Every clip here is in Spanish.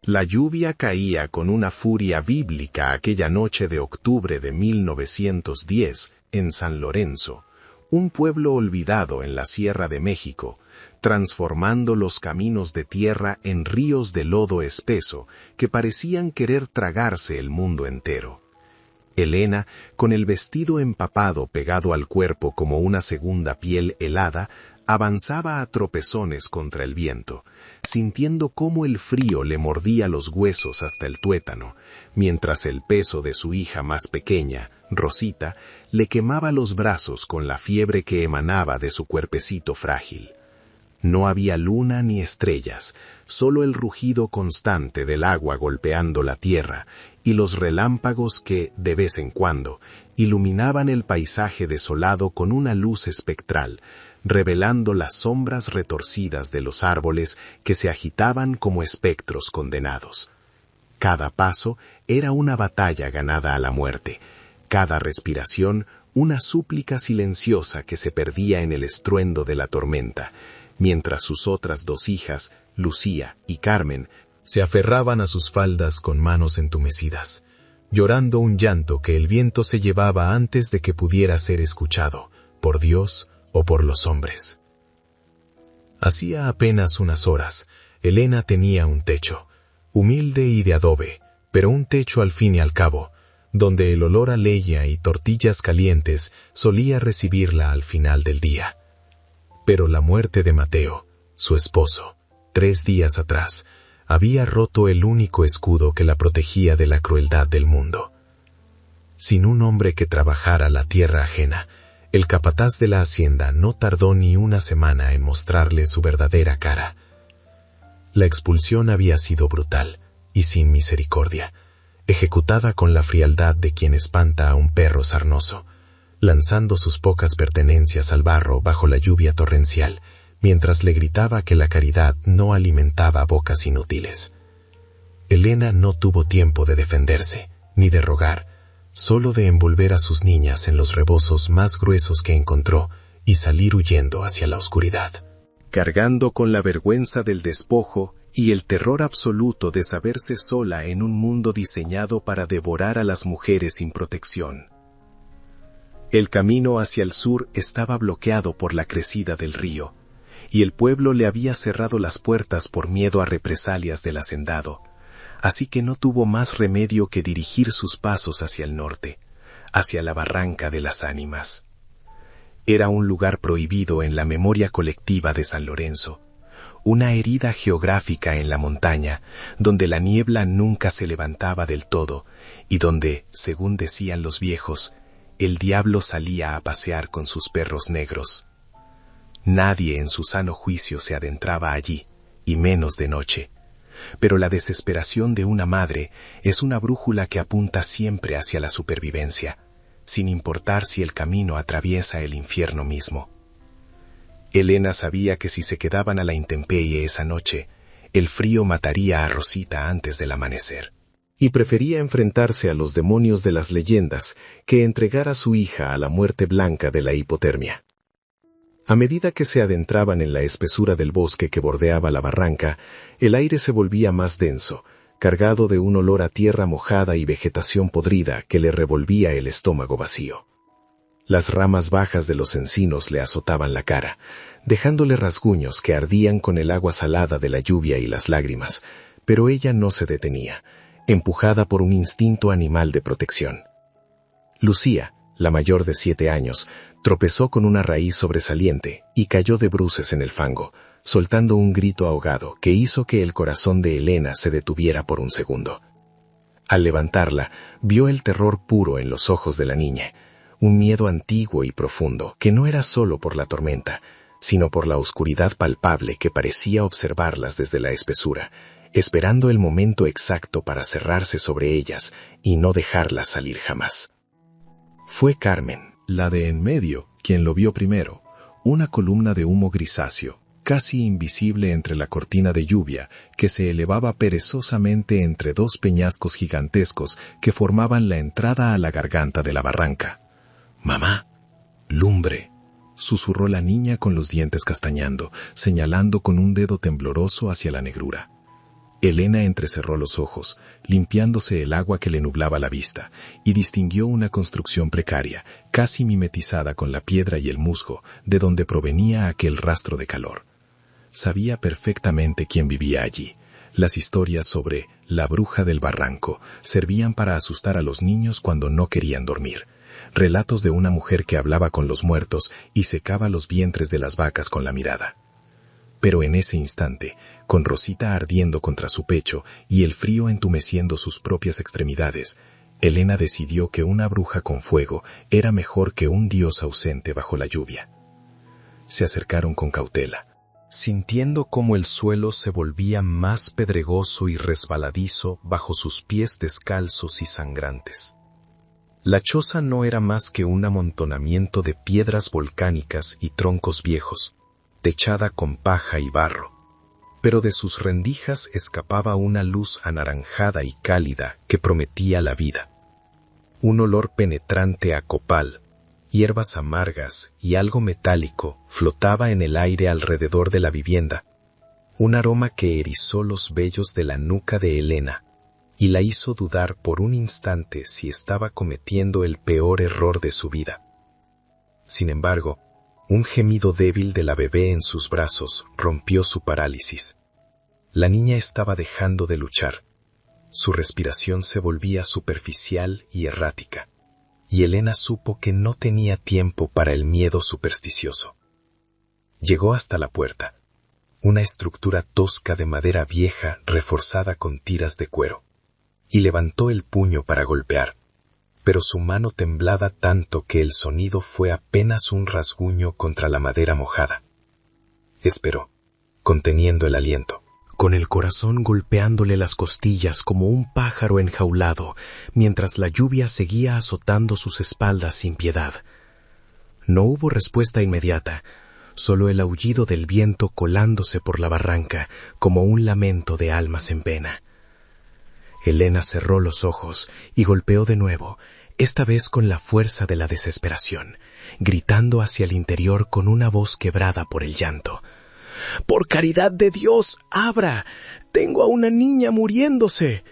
La lluvia caía con una furia bíblica aquella noche de octubre de 1910 en San Lorenzo, un pueblo olvidado en la Sierra de México, transformando los caminos de tierra en ríos de lodo espeso que parecían querer tragarse el mundo entero. Elena, con el vestido empapado pegado al cuerpo como una segunda piel helada, avanzaba a tropezones contra el viento, sintiendo cómo el frío le mordía los huesos hasta el tuétano, mientras el peso de su hija más pequeña, Rosita, le quemaba los brazos con la fiebre que emanaba de su cuerpecito frágil. No había luna ni estrellas, solo el rugido constante del agua golpeando la tierra y los relámpagos que, de vez en cuando, iluminaban el paisaje desolado con una luz espectral, revelando las sombras retorcidas de los árboles que se agitaban como espectros condenados. Cada paso era una batalla ganada a la muerte, cada respiración una súplica silenciosa que se perdía en el estruendo de la tormenta, mientras sus otras dos hijas, Lucía y Carmen, se aferraban a sus faldas con manos entumecidas, llorando un llanto que el viento se llevaba antes de que pudiera ser escuchado, por Dios o por los hombres. Hacía apenas unas horas, Elena tenía un techo, humilde y de adobe, pero un techo al fin y al cabo, donde el olor a leña y tortillas calientes solía recibirla al final del día. Pero la muerte de Mateo, su esposo, 3 días atrás, había roto el único escudo que la protegía de la crueldad del mundo. Sin un hombre que trabajara la tierra ajena, el capataz de la hacienda no tardó ni una semana en mostrarle su verdadera cara. La expulsión había sido brutal y sin misericordia, ejecutada con la frialdad de quien espanta a un perro sarnoso, lanzando sus pocas pertenencias al barro bajo la lluvia torrencial, mientras le gritaba que la caridad no alimentaba bocas inútiles. Elena no tuvo tiempo de defenderse, ni de rogar, solo de envolver a sus niñas en los rebozos más gruesos que encontró y salir huyendo hacia la oscuridad, cargando con la vergüenza del despojo y el terror absoluto de saberse sola en un mundo diseñado para devorar a las mujeres sin protección. El camino hacia el sur estaba bloqueado por la crecida del río, y el pueblo le había cerrado las puertas por miedo a represalias del hacendado, así que no tuvo más remedio que dirigir sus pasos hacia el norte, hacia la Barranca de las Ánimas. Era un lugar prohibido en la memoria colectiva de San Lorenzo, una herida geográfica en la montaña, donde la niebla nunca se levantaba del todo, y donde, según decían los viejos, el diablo salía a pasear con sus perros negros. Nadie en su sano juicio se adentraba allí, y menos de noche. Pero la desesperación de una madre es una brújula que apunta siempre hacia la supervivencia, sin importar si el camino atraviesa el infierno mismo. Elena sabía que si se quedaban a la intemperie esa noche, el frío mataría a Rosita antes del amanecer, y prefería enfrentarse a los demonios de las leyendas que entregar a su hija a la muerte blanca de la hipotermia. A medida que se adentraban en la espesura del bosque que bordeaba la barranca, el aire se volvía más denso, cargado de un olor a tierra mojada y vegetación podrida que le revolvía el estómago vacío. Las ramas bajas de los encinos le azotaban la cara, dejándole rasguños que ardían con el agua salada de la lluvia y las lágrimas, pero ella no se detenía, empujada por un instinto animal de protección. Lucía, la mayor de 7 años, tropezó con una raíz sobresaliente y cayó de bruces en el fango, soltando un grito ahogado que hizo que el corazón de Elena se detuviera por un segundo. Al levantarla, vio el terror puro en los ojos de la niña, un miedo antiguo y profundo que no era solo por la tormenta, sino por la oscuridad palpable que parecía observarlas desde la espesura, esperando el momento exacto para cerrarse sobre ellas y no dejarlas salir jamás. Fue Carmen, la de en medio, quien lo vio primero, una columna de humo grisáceo, casi invisible entre la cortina de lluvia que se elevaba perezosamente entre 2 peñascos gigantescos que formaban la entrada a la garganta de la barranca. «Mamá, lumbre», susurró la niña con los dientes castañando, señalando con un dedo tembloroso hacia la negrura. Elena entrecerró los ojos, limpiándose el agua que le nublaba la vista, y distinguió una construcción precaria, casi mimetizada con la piedra y el musgo, de donde provenía aquel rastro de calor. Sabía perfectamente quién vivía allí. Las historias sobre la bruja del barranco servían para asustar a los niños cuando no querían dormir. Relatos de una mujer que hablaba con los muertos y secaba los vientres de las vacas con la mirada. Pero en ese instante, con Rosita ardiendo contra su pecho y el frío entumeciendo sus propias extremidades, Elena decidió que una bruja con fuego era mejor que un dios ausente bajo la lluvia. Se acercaron con cautela, sintiendo cómo el suelo se volvía más pedregoso y resbaladizo bajo sus pies descalzos y sangrantes. La choza no era más que un amontonamiento de piedras volcánicas y troncos viejos, techada con paja y barro, pero de sus rendijas escapaba una luz anaranjada y cálida que prometía la vida. Un olor penetrante a copal, hierbas amargas y algo metálico flotaba en el aire alrededor de la vivienda, un aroma que erizó los vellos de la nuca de Elena y la hizo dudar por un instante si estaba cometiendo el peor error de su vida. Sin embargo, un gemido débil de la bebé en sus brazos rompió su parálisis. La niña estaba dejando de luchar. Su respiración se volvía superficial y errática, y Elena supo que no tenía tiempo para el miedo supersticioso. Llegó hasta la puerta, una estructura tosca de madera vieja reforzada con tiras de cuero, y levantó el puño para golpear. Pero su mano temblaba tanto que el sonido fue apenas un rasguño contra la madera mojada. Esperó, conteniendo el aliento, con el corazón golpeándole las costillas como un pájaro enjaulado, mientras la lluvia seguía azotando sus espaldas sin piedad. No hubo respuesta inmediata, solo el aullido del viento colándose por la barranca como un lamento de almas en pena. Elena cerró los ojos y golpeó de nuevo, esta vez con la fuerza de la desesperación, gritando hacia el interior con una voz quebrada por el llanto. «¡Por caridad de Dios, abra! ¡Tengo a una niña muriéndose!».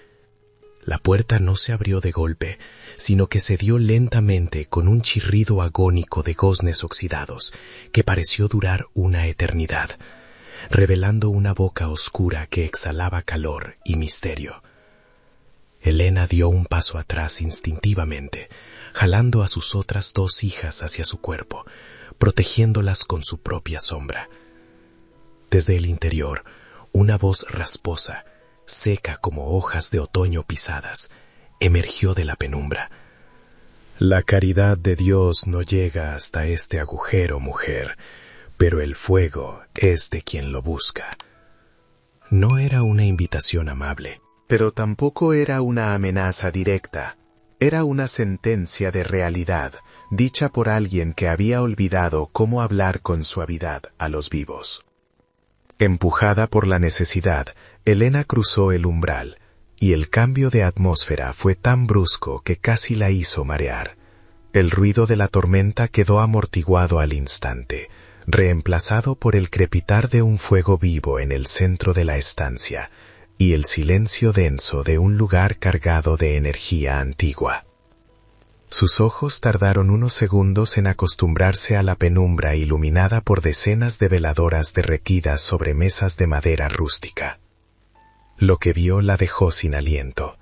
La puerta no se abrió de golpe, sino que cedió lentamente con un chirrido agónico de goznes oxidados que pareció durar una eternidad, revelando una boca oscura que exhalaba calor y misterio. Elena dio un paso atrás instintivamente, jalando a sus otras dos hijas hacia su cuerpo, protegiéndolas con su propia sombra. Desde el interior, una voz rasposa, seca como hojas de otoño pisadas, emergió de la penumbra. «La caridad de Dios no llega hasta este agujero, mujer, pero el fuego es de quien lo busca». No era una invitación amable, pero tampoco era una amenaza directa. Era una sentencia de realidad, dicha por alguien que había olvidado cómo hablar con suavidad a los vivos. Empujada por la necesidad, Elena cruzó el umbral, y el cambio de atmósfera fue tan brusco que casi la hizo marear. El ruido de la tormenta quedó amortiguado al instante, reemplazado por el crepitar de un fuego vivo en el centro de la estancia, y el silencio denso de un lugar cargado de energía antigua. Sus ojos tardaron unos segundos en acostumbrarse a la penumbra iluminada por decenas de veladoras derretidas sobre mesas de madera rústica. Lo que vio la dejó sin aliento.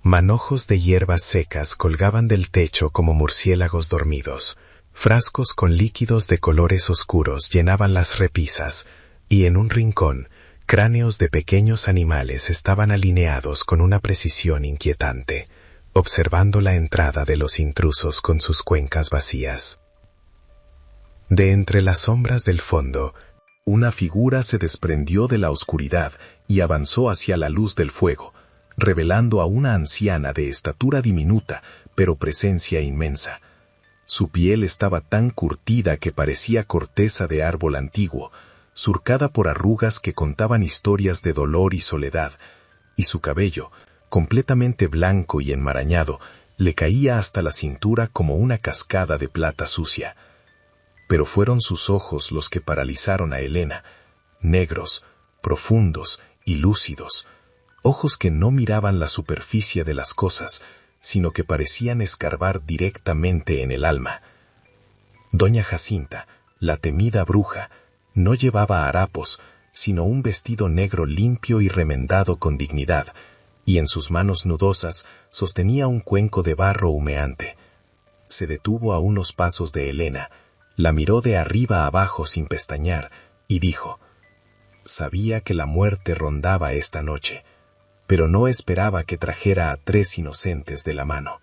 Manojos de hierbas secas colgaban del techo como murciélagos dormidos. Frascos con líquidos de colores oscuros llenaban las repisas, y en un rincón, cráneos de pequeños animales estaban alineados con una precisión inquietante, observando la entrada de los intrusos con sus cuencas vacías. De entre las sombras del fondo, una figura se desprendió de la oscuridad y avanzó hacia la luz del fuego, revelando a una anciana de estatura diminuta, pero presencia inmensa. Su piel estaba tan curtida que parecía corteza de árbol antiguo, surcada por arrugas que contaban historias de dolor y soledad, y su cabello, completamente blanco y enmarañado, le caía hasta la cintura como una cascada de plata sucia. Pero fueron sus ojos los que paralizaron a Elena, negros, profundos y lúcidos, ojos que no miraban la superficie de las cosas, sino que parecían escarbar directamente en el alma. Doña Jacinta, la temida bruja, no llevaba harapos, sino un vestido negro limpio y remendado con dignidad, y en sus manos nudosas sostenía un cuenco de barro humeante. Se detuvo a unos pasos de Elena, la miró de arriba abajo sin pestañear, y dijo: «Sabía que la muerte rondaba esta noche, pero no esperaba que trajera a 3 inocentes de la mano».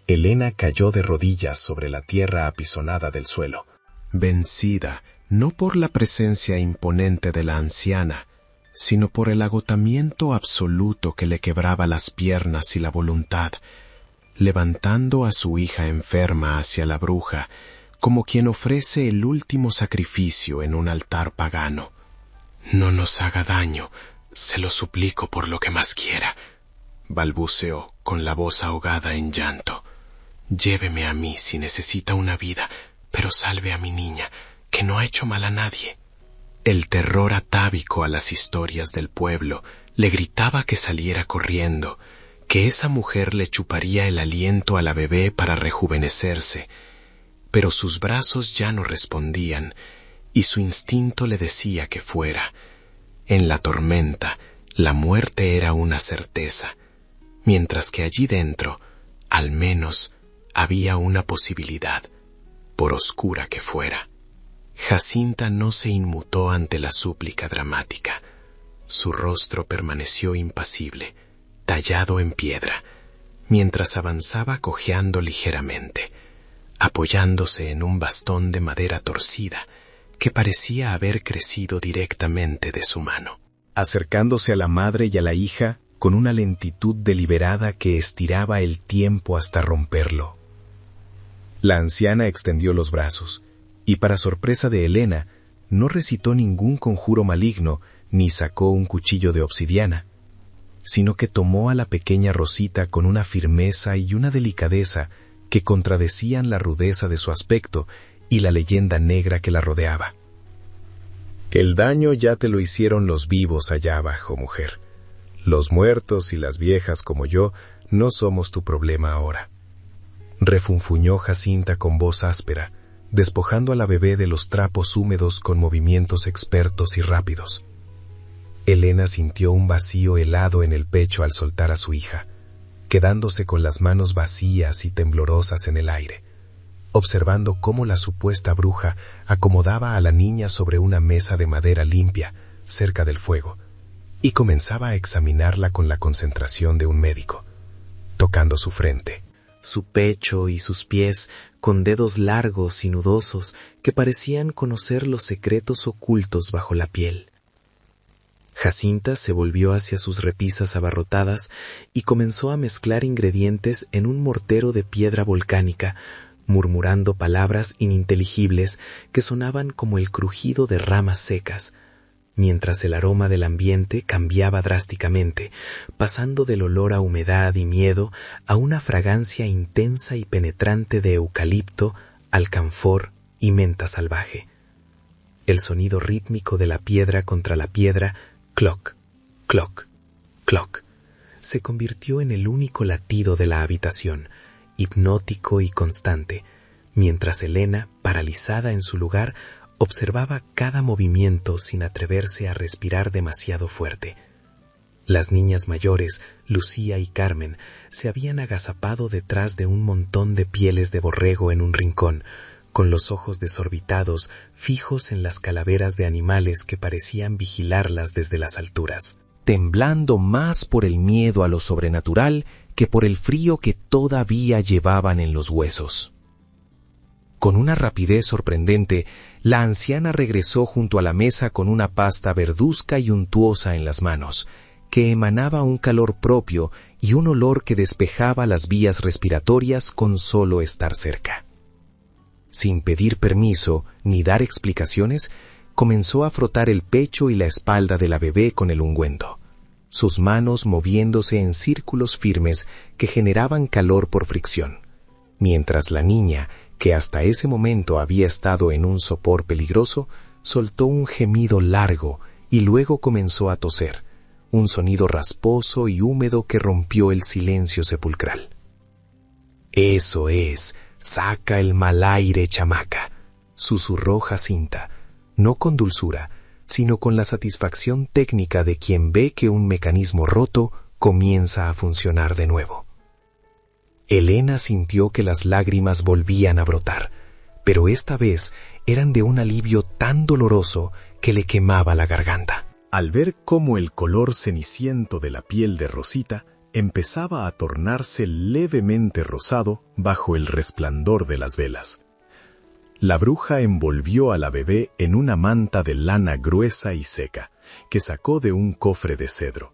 Elena cayó de rodillas sobre la tierra apisonada del suelo, vencida no por la presencia imponente de la anciana, sino por el agotamiento absoluto que le quebraba las piernas y la voluntad, levantando a su hija enferma hacia la bruja, como quien ofrece el último sacrificio en un altar pagano. «No nos haga daño, se lo suplico por lo que más quiera», balbuceó con la voz ahogada en llanto. «Lléveme a mí si necesita una vida, pero salve a mi niña, que no ha hecho mal a nadie». El terror atávico a las historias del pueblo le gritaba que saliera corriendo, que esa mujer le chuparía el aliento a la bebé para rejuvenecerse, pero sus brazos ya no respondían, y su instinto le decía que fuera. En la tormenta, la muerte era una certeza, mientras que allí dentro, al menos, había una posibilidad, por oscura que fuera. Jacinta no se inmutó ante la súplica dramática. Su rostro permaneció impasible, tallado en piedra, mientras avanzaba cojeando ligeramente, apoyándose en un bastón de madera torcida que parecía haber crecido directamente de su mano. Acercándose a la madre y a la hija con una lentitud deliberada que estiraba el tiempo hasta romperlo. La anciana extendió los brazos, y para sorpresa de Elena, no recitó ningún conjuro maligno ni sacó un cuchillo de obsidiana, sino que tomó a la pequeña Rosita con una firmeza y una delicadeza que contradecían la rudeza de su aspecto y la leyenda negra que la rodeaba. «El daño ya te lo hicieron los vivos allá abajo, mujer. Los muertos y las viejas como yo no somos tu problema ahora», refunfuñó Jacinta con voz áspera, despojando a la bebé de los trapos húmedos con movimientos expertos y rápidos. Elena sintió un vacío helado en el pecho al soltar a su hija, quedándose con las manos vacías y temblorosas en el aire, observando cómo la supuesta bruja acomodaba a la niña sobre una mesa de madera limpia, cerca del fuego, y comenzaba a examinarla con la concentración de un médico, tocando su frente, su pecho y sus pies con dedos largos y nudosos que parecían conocer los secretos ocultos bajo la piel. Jacinta se volvió hacia sus repisas abarrotadas y comenzó a mezclar ingredientes en un mortero de piedra volcánica, murmurando palabras ininteligibles que sonaban como el crujido de ramas secas, mientras el aroma del ambiente cambiaba drásticamente, pasando del olor a humedad y miedo a una fragancia intensa y penetrante de eucalipto, alcanfor y menta salvaje. El sonido rítmico de la piedra contra la piedra, cloc, cloc, cloc, se convirtió en el único latido de la habitación, hipnótico y constante, mientras Elena, paralizada en su lugar, observaba cada movimiento sin atreverse a respirar demasiado fuerte. Las niñas mayores, Lucía y Carmen, se habían agazapado detrás de un montón de pieles de borrego en un rincón, con los ojos desorbitados fijos en las calaveras de animales que parecían vigilarlas desde las alturas, temblando más por el miedo a lo sobrenatural que por el frío que todavía llevaban en los huesos. Con una rapidez sorprendente, la anciana regresó junto a la mesa con una pasta verduzca y untuosa en las manos, que emanaba un calor propio y un olor que despejaba las vías respiratorias con solo estar cerca. Sin pedir permiso ni dar explicaciones, comenzó a frotar el pecho y la espalda de la bebé con el ungüento, sus manos moviéndose en círculos firmes que generaban calor por fricción, mientras la niña, que hasta ese momento había estado en un sopor peligroso, soltó un gemido largo y luego comenzó a toser, un sonido rasposo y húmedo que rompió el silencio sepulcral. «Eso es, saca el mal aire, chamaca», susurró Jacinta, no con dulzura, sino con la satisfacción técnica de quien ve que un mecanismo roto comienza a funcionar de nuevo. Elena sintió que las lágrimas volvían a brotar, pero esta vez eran de un alivio tan doloroso que le quemaba la garganta. Al ver cómo el color ceniciento de la piel de Rosita empezaba a tornarse levemente rosado bajo el resplandor de las velas. La bruja envolvió a la bebé en una manta de lana gruesa y seca, que sacó de un cofre de cedro,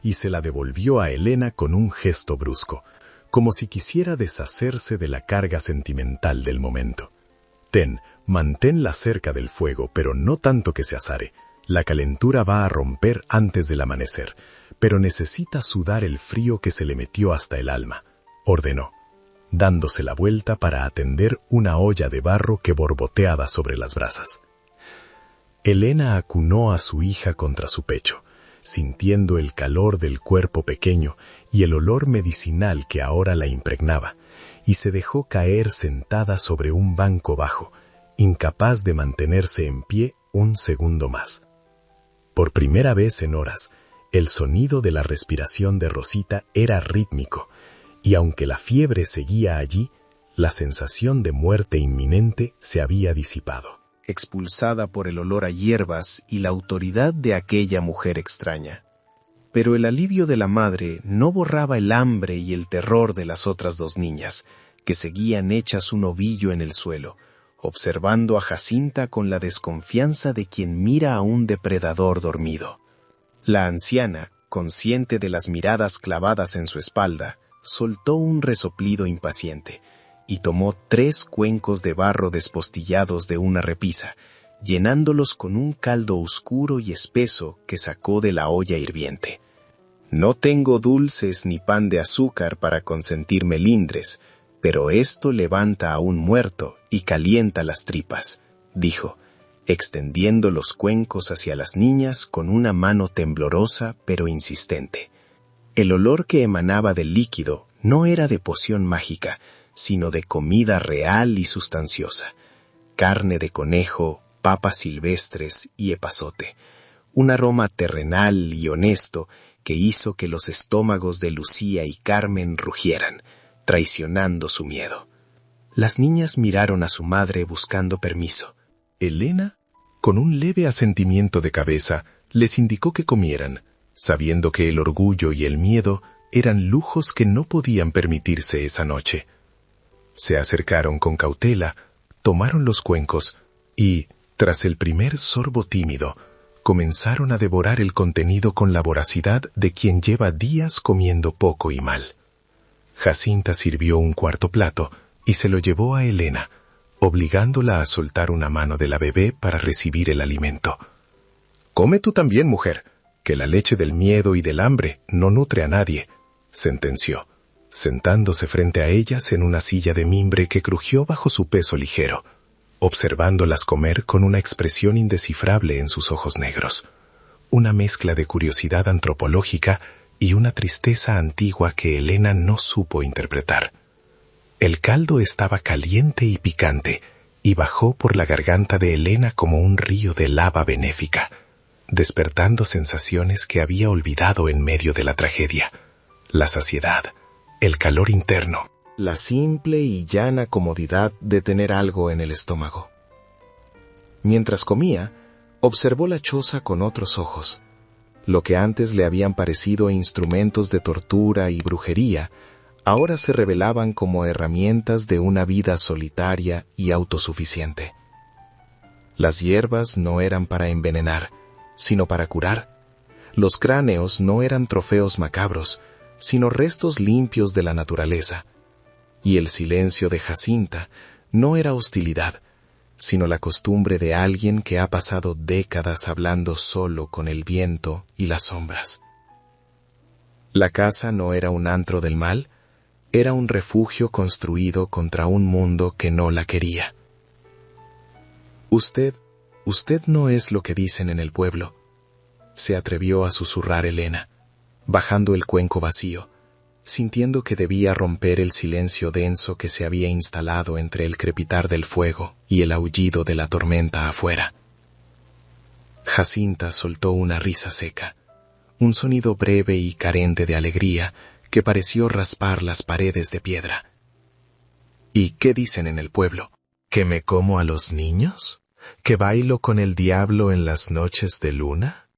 y se la devolvió a Elena con un gesto brusco, como si quisiera deshacerse de la carga sentimental del momento. «Ten, manténla cerca del fuego, pero no tanto que se azare. La calentura va a romper antes del amanecer, pero necesita sudar el frío que se le metió hasta el alma», ordenó, dándose la vuelta para atender una olla de barro que borboteaba sobre las brasas. Elena acunó a su hija contra su pecho, sintiendo el calor del cuerpo pequeño y el olor medicinal que ahora la impregnaba, y se dejó caer sentada sobre un banco bajo, incapaz de mantenerse en pie un segundo más. Por primera vez en horas, el sonido de la respiración de Rosita era rítmico, y aunque la fiebre seguía allí, la sensación de muerte inminente se había disipado, expulsada por el olor a hierbas y la autoridad de aquella mujer extraña. Pero el alivio de la madre no borraba el hambre y el terror de las otras dos niñas, que seguían hechas un ovillo en el suelo, observando a Jacinta con la desconfianza de quien mira a un depredador dormido. La anciana, consciente de las miradas clavadas en su espalda, soltó un resoplido impaciente y tomó 3 cuencos de barro despostillados de una repisa, llenándolos con un caldo oscuro y espeso que sacó de la olla hirviente. «No tengo dulces ni pan de azúcar para consentir melindres, pero esto levanta a un muerto y calienta las tripas», dijo, extendiendo los cuencos hacia las niñas con una mano temblorosa pero insistente. El olor que emanaba del líquido no era de poción mágica, sino de comida real y sustanciosa: carne de conejo, papas silvestres y epazote, un aroma terrenal y honesto que hizo que los estómagos de Lucía y Carmen rugieran, traicionando su miedo. Las niñas miraron a su madre buscando permiso. Elena, con un leve asentimiento de cabeza, les indicó que comieran, sabiendo que el orgullo y el miedo eran lujos que no podían permitirse esa noche. Se acercaron con cautela, tomaron los cuencos y, tras el primer sorbo tímido, comenzaron a devorar el contenido con la voracidad de quien lleva días comiendo poco y mal. Jacinta sirvió un cuarto plato y se lo llevó a Elena, obligándola a soltar una mano de la bebé para recibir el alimento. «Come tú también, mujer, que la leche del miedo y del hambre no nutre a nadie», sentenció, sentándose frente a ellas en una silla de mimbre que crujió bajo su peso ligero, observándolas comer con una expresión indescifrable en sus ojos negros, una mezcla de curiosidad antropológica y una tristeza antigua que Elena no supo interpretar. El caldo estaba caliente y picante, y bajó por la garganta de Elena como un río de lava benéfica, despertando sensaciones que había olvidado en medio de la tragedia: la saciedad, el calor interno, la simple y llana comodidad de tener algo en el estómago. Mientras comía, observó la choza con otros ojos. Lo que antes le habían parecido instrumentos de tortura y brujería, ahora se revelaban como herramientas de una vida solitaria y autosuficiente. Las hierbas no eran para envenenar, sino para curar. Los cráneos no eran trofeos macabros, sino restos limpios de la naturaleza. Y el silencio de Jacinta no era hostilidad, sino la costumbre de alguien que ha pasado décadas hablando solo con el viento y las sombras. La casa no era un antro del mal, era un refugio construido contra un mundo que no la quería. Usted no es lo que dicen en el pueblo. se atrevió a susurrar Elena, bajando el cuenco vacío, sintiendo que debía romper el silencio denso que se había instalado entre el crepitar del fuego y el aullido de la tormenta afuera. Jacinta soltó una risa seca, un sonido breve y carente de alegría que pareció raspar las paredes de piedra. ¿Y qué dicen en el pueblo? ¿Que me como a los niños? ¿Que bailo con el diablo en las noches de luna?,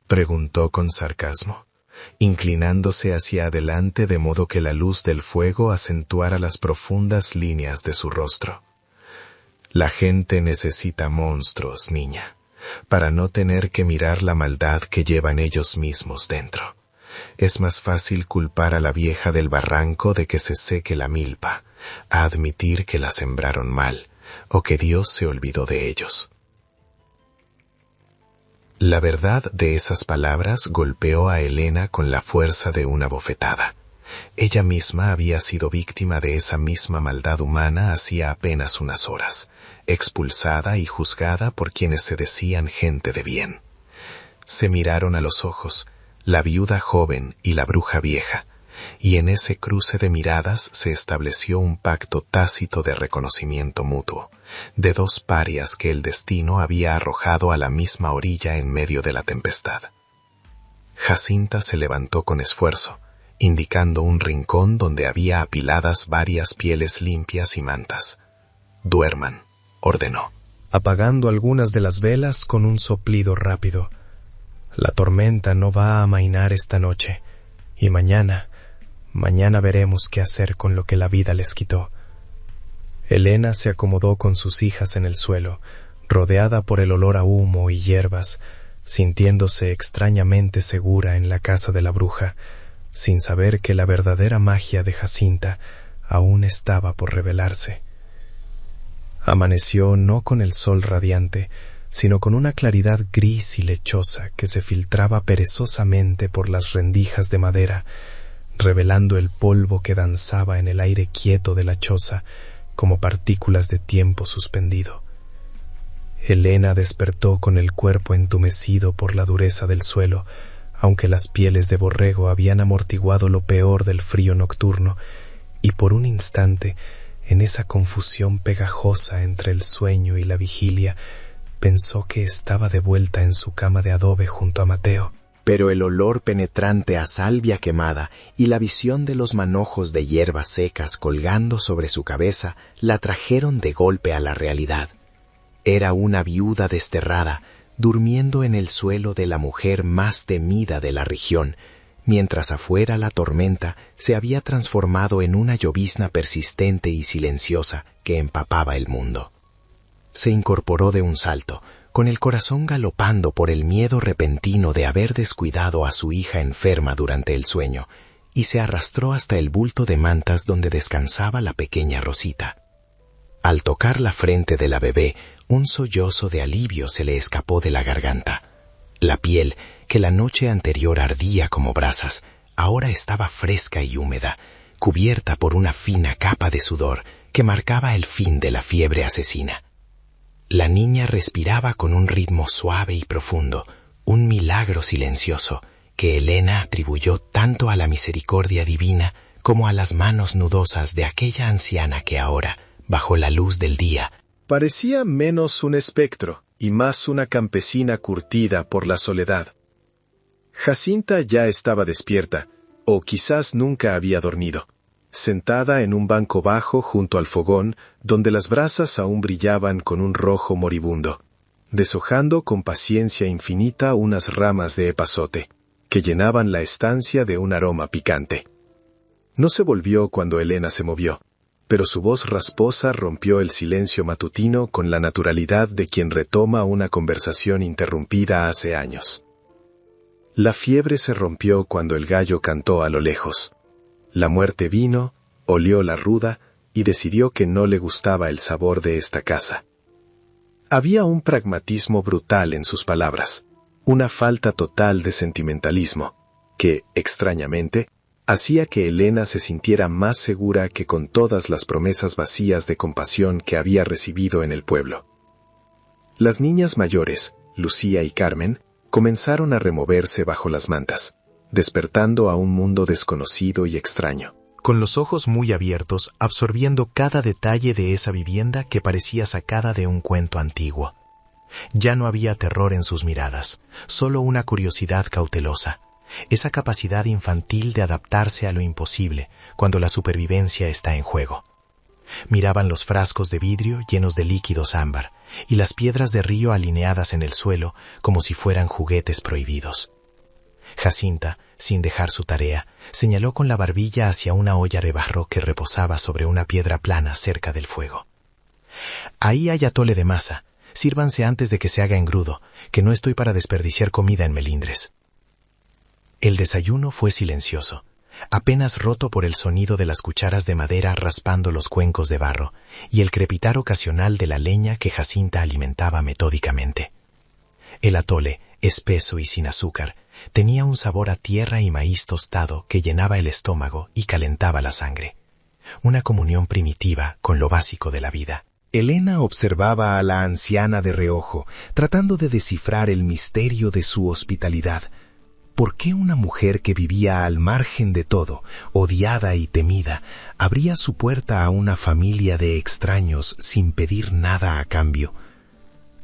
preguntó con sarcasmo, inclinándose hacia adelante de modo que la luz del fuego acentuara las profundas líneas de su rostro. La gente necesita monstruos, niña, para no tener que mirar la maldad que llevan ellos mismos dentro. Es más fácil culpar a la vieja del barranco de que se seque la milpa, a admitir que la sembraron mal, o que Dios se olvidó de ellos. La verdad de esas palabras golpeó a Elena con la fuerza de una bofetada. Ella misma había sido víctima de esa misma maldad humana hacía apenas unas horas, expulsada y juzgada por quienes se decían gente de bien. Se miraron a los ojos, la viuda joven y la bruja vieja, y en ese cruce de miradas se estableció un pacto tácito de reconocimiento mutuo, de dos parias que el destino había arrojado a la misma orilla en medio de la tempestad. Jacinta se levantó con esfuerzo, indicando un rincón donde había apiladas varias pieles limpias y mantas. «Duerman», ordenó, apagando algunas de las velas con un soplido rápido. «La tormenta no va a amainar esta noche, y mañana veremos qué hacer con lo que la vida les quitó». Elena se acomodó con sus hijas en el suelo, rodeada por el olor a humo y hierbas, sintiéndose extrañamente segura en la casa de la bruja, sin saber que la verdadera magia de Jacinta aún estaba por revelarse. Amaneció no con el sol radiante, sino con una claridad gris y lechosa que se filtraba perezosamente por las rendijas de madera, revelando el polvo que danzaba en el aire quieto de la choza como partículas de tiempo suspendido. Elena despertó con el cuerpo entumecido por la dureza del suelo, aunque las pieles de borrego habían amortiguado lo peor del frío nocturno, y por un instante, en esa confusión pegajosa entre el sueño y la vigilia, pensó que estaba de vuelta en su cama de adobe junto a Mateo. Pero el olor penetrante a salvia quemada y la visión de los manojos de hierbas secas colgando sobre su cabeza la trajeron de golpe a la realidad. Era una viuda desterrada, durmiendo en el suelo de la mujer más temida de la región, mientras afuera la tormenta se había transformado en una llovizna persistente y silenciosa que empapaba el mundo. Se incorporó de un salto, con el corazón galopando por el miedo repentino de haber descuidado a su hija enferma durante el sueño, y se arrastró hasta el bulto de mantas donde descansaba la pequeña Rosita. Al tocar la frente de la bebé, un sollozo de alivio se le escapó de la garganta. La piel, que la noche anterior ardía como brasas, ahora estaba fresca y húmeda, cubierta por una fina capa de sudor que marcaba el fin de la fiebre asesina. La niña respiraba con un ritmo suave y profundo, un milagro silencioso que Elena atribuyó tanto a la misericordia divina como a las manos nudosas de aquella anciana que ahora, bajo la luz del día, parecía menos un espectro y más una campesina curtida por la soledad. Jacinta ya estaba despierta, o quizás nunca había dormido, sentada en un banco bajo junto al fogón donde las brasas aún brillaban con un rojo moribundo, deshojando con paciencia infinita unas ramas de epazote, que llenaban la estancia de un aroma picante. No se volvió cuando Elena se movió, pero su voz rasposa rompió el silencio matutino con la naturalidad de quien retoma una conversación interrumpida hace años. La fiebre se rompió cuando el gallo cantó a lo lejos. La muerte vino, olió la ruda y decidió que no le gustaba el sabor de esta casa. Había un pragmatismo brutal en sus palabras, una falta total de sentimentalismo, que, extrañamente, hacía que Elena se sintiera más segura que con todas las promesas vacías de compasión que había recibido en el pueblo. Las niñas mayores, Lucía y Carmen, Comenzaron a removerse bajo las mantas, despertando a un mundo desconocido y extraño. Con los ojos muy abiertos, absorbiendo cada detalle de esa vivienda que parecía sacada de un cuento antiguo. Ya no había terror en sus miradas, solo una curiosidad cautelosa, esa capacidad infantil de adaptarse a lo imposible cuando la supervivencia está en juego. Miraban los frascos de vidrio llenos de líquidos ámbar y las piedras de río alineadas en el suelo como si fueran juguetes prohibidos. Jacinta, sin dejar su tarea, señaló con la barbilla hacia una olla de barro que reposaba sobre una piedra plana cerca del fuego. «Ahí hay atole de masa. Sírvanse antes de que se haga engrudo, que no estoy para desperdiciar comida en melindres». El desayuno fue silencioso, apenas roto por el sonido de las cucharas de madera raspando los cuencos de barro y el crepitar ocasional de la leña que Jacinta alimentaba metódicamente. El atole, espeso y sin azúcar, tenía un sabor a tierra y maíz tostado que llenaba el estómago y calentaba la sangre. Una comunión primitiva con lo básico de la vida. Elena observaba a la anciana de reojo, tratando de descifrar el misterio de su hospitalidad. ¿Por qué una mujer que vivía al margen de todo, odiada y temida, abría su puerta a una familia de extraños sin pedir nada a cambio?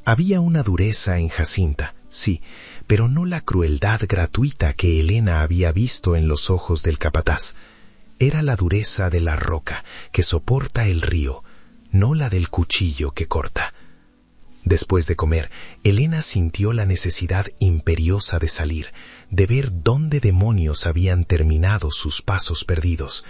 Había una dureza en Jacinta, sí, pero no la crueldad gratuita que Elena había visto en los ojos del capataz. Era la dureza de la roca que soporta el río, no la del cuchillo que corta. Después de comer, Elena sintió la necesidad imperiosa de salir, de ver dónde demonios habían terminado sus pasos perdidos.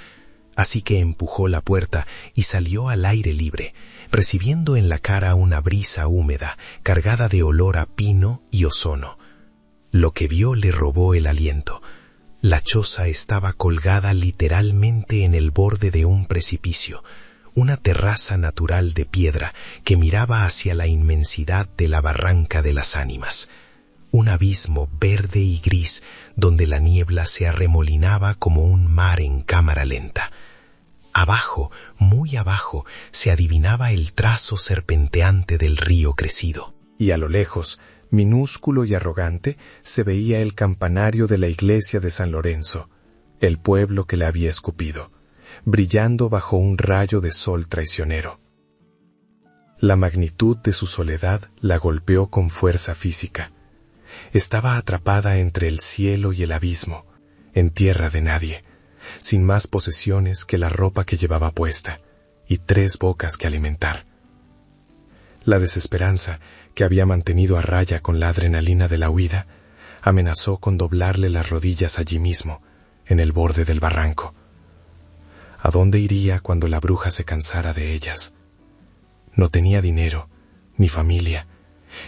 Así que empujó la puerta y salió al aire libre, recibiendo en la cara una brisa húmeda, cargada de olor a pino y ozono. Lo que vio le robó el aliento. La choza estaba colgada literalmente en el borde de un precipicio, una terraza natural de piedra que miraba hacia la inmensidad de la barranca de las ánimas. Un abismo verde y gris donde la niebla se arremolinaba como un mar en cámara lenta. Abajo, muy abajo, se adivinaba el trazo serpenteante del río crecido. Y a lo lejos, minúsculo y arrogante, se veía el campanario de la iglesia de San Lorenzo, el pueblo que le había escupido, brillando bajo un rayo de sol traicionero. La magnitud de su soledad la golpeó con fuerza física. Estaba atrapada entre el cielo y el abismo, en tierra de nadie, sin más posesiones que la ropa que llevaba puesta y 3 bocas que alimentar. La desesperanza, que había mantenido a raya con la adrenalina de la huida, amenazó con doblarle las rodillas allí mismo, en el borde del barranco. ¿A dónde iría cuando la bruja se cansara de ellas? No tenía dinero, ni familia,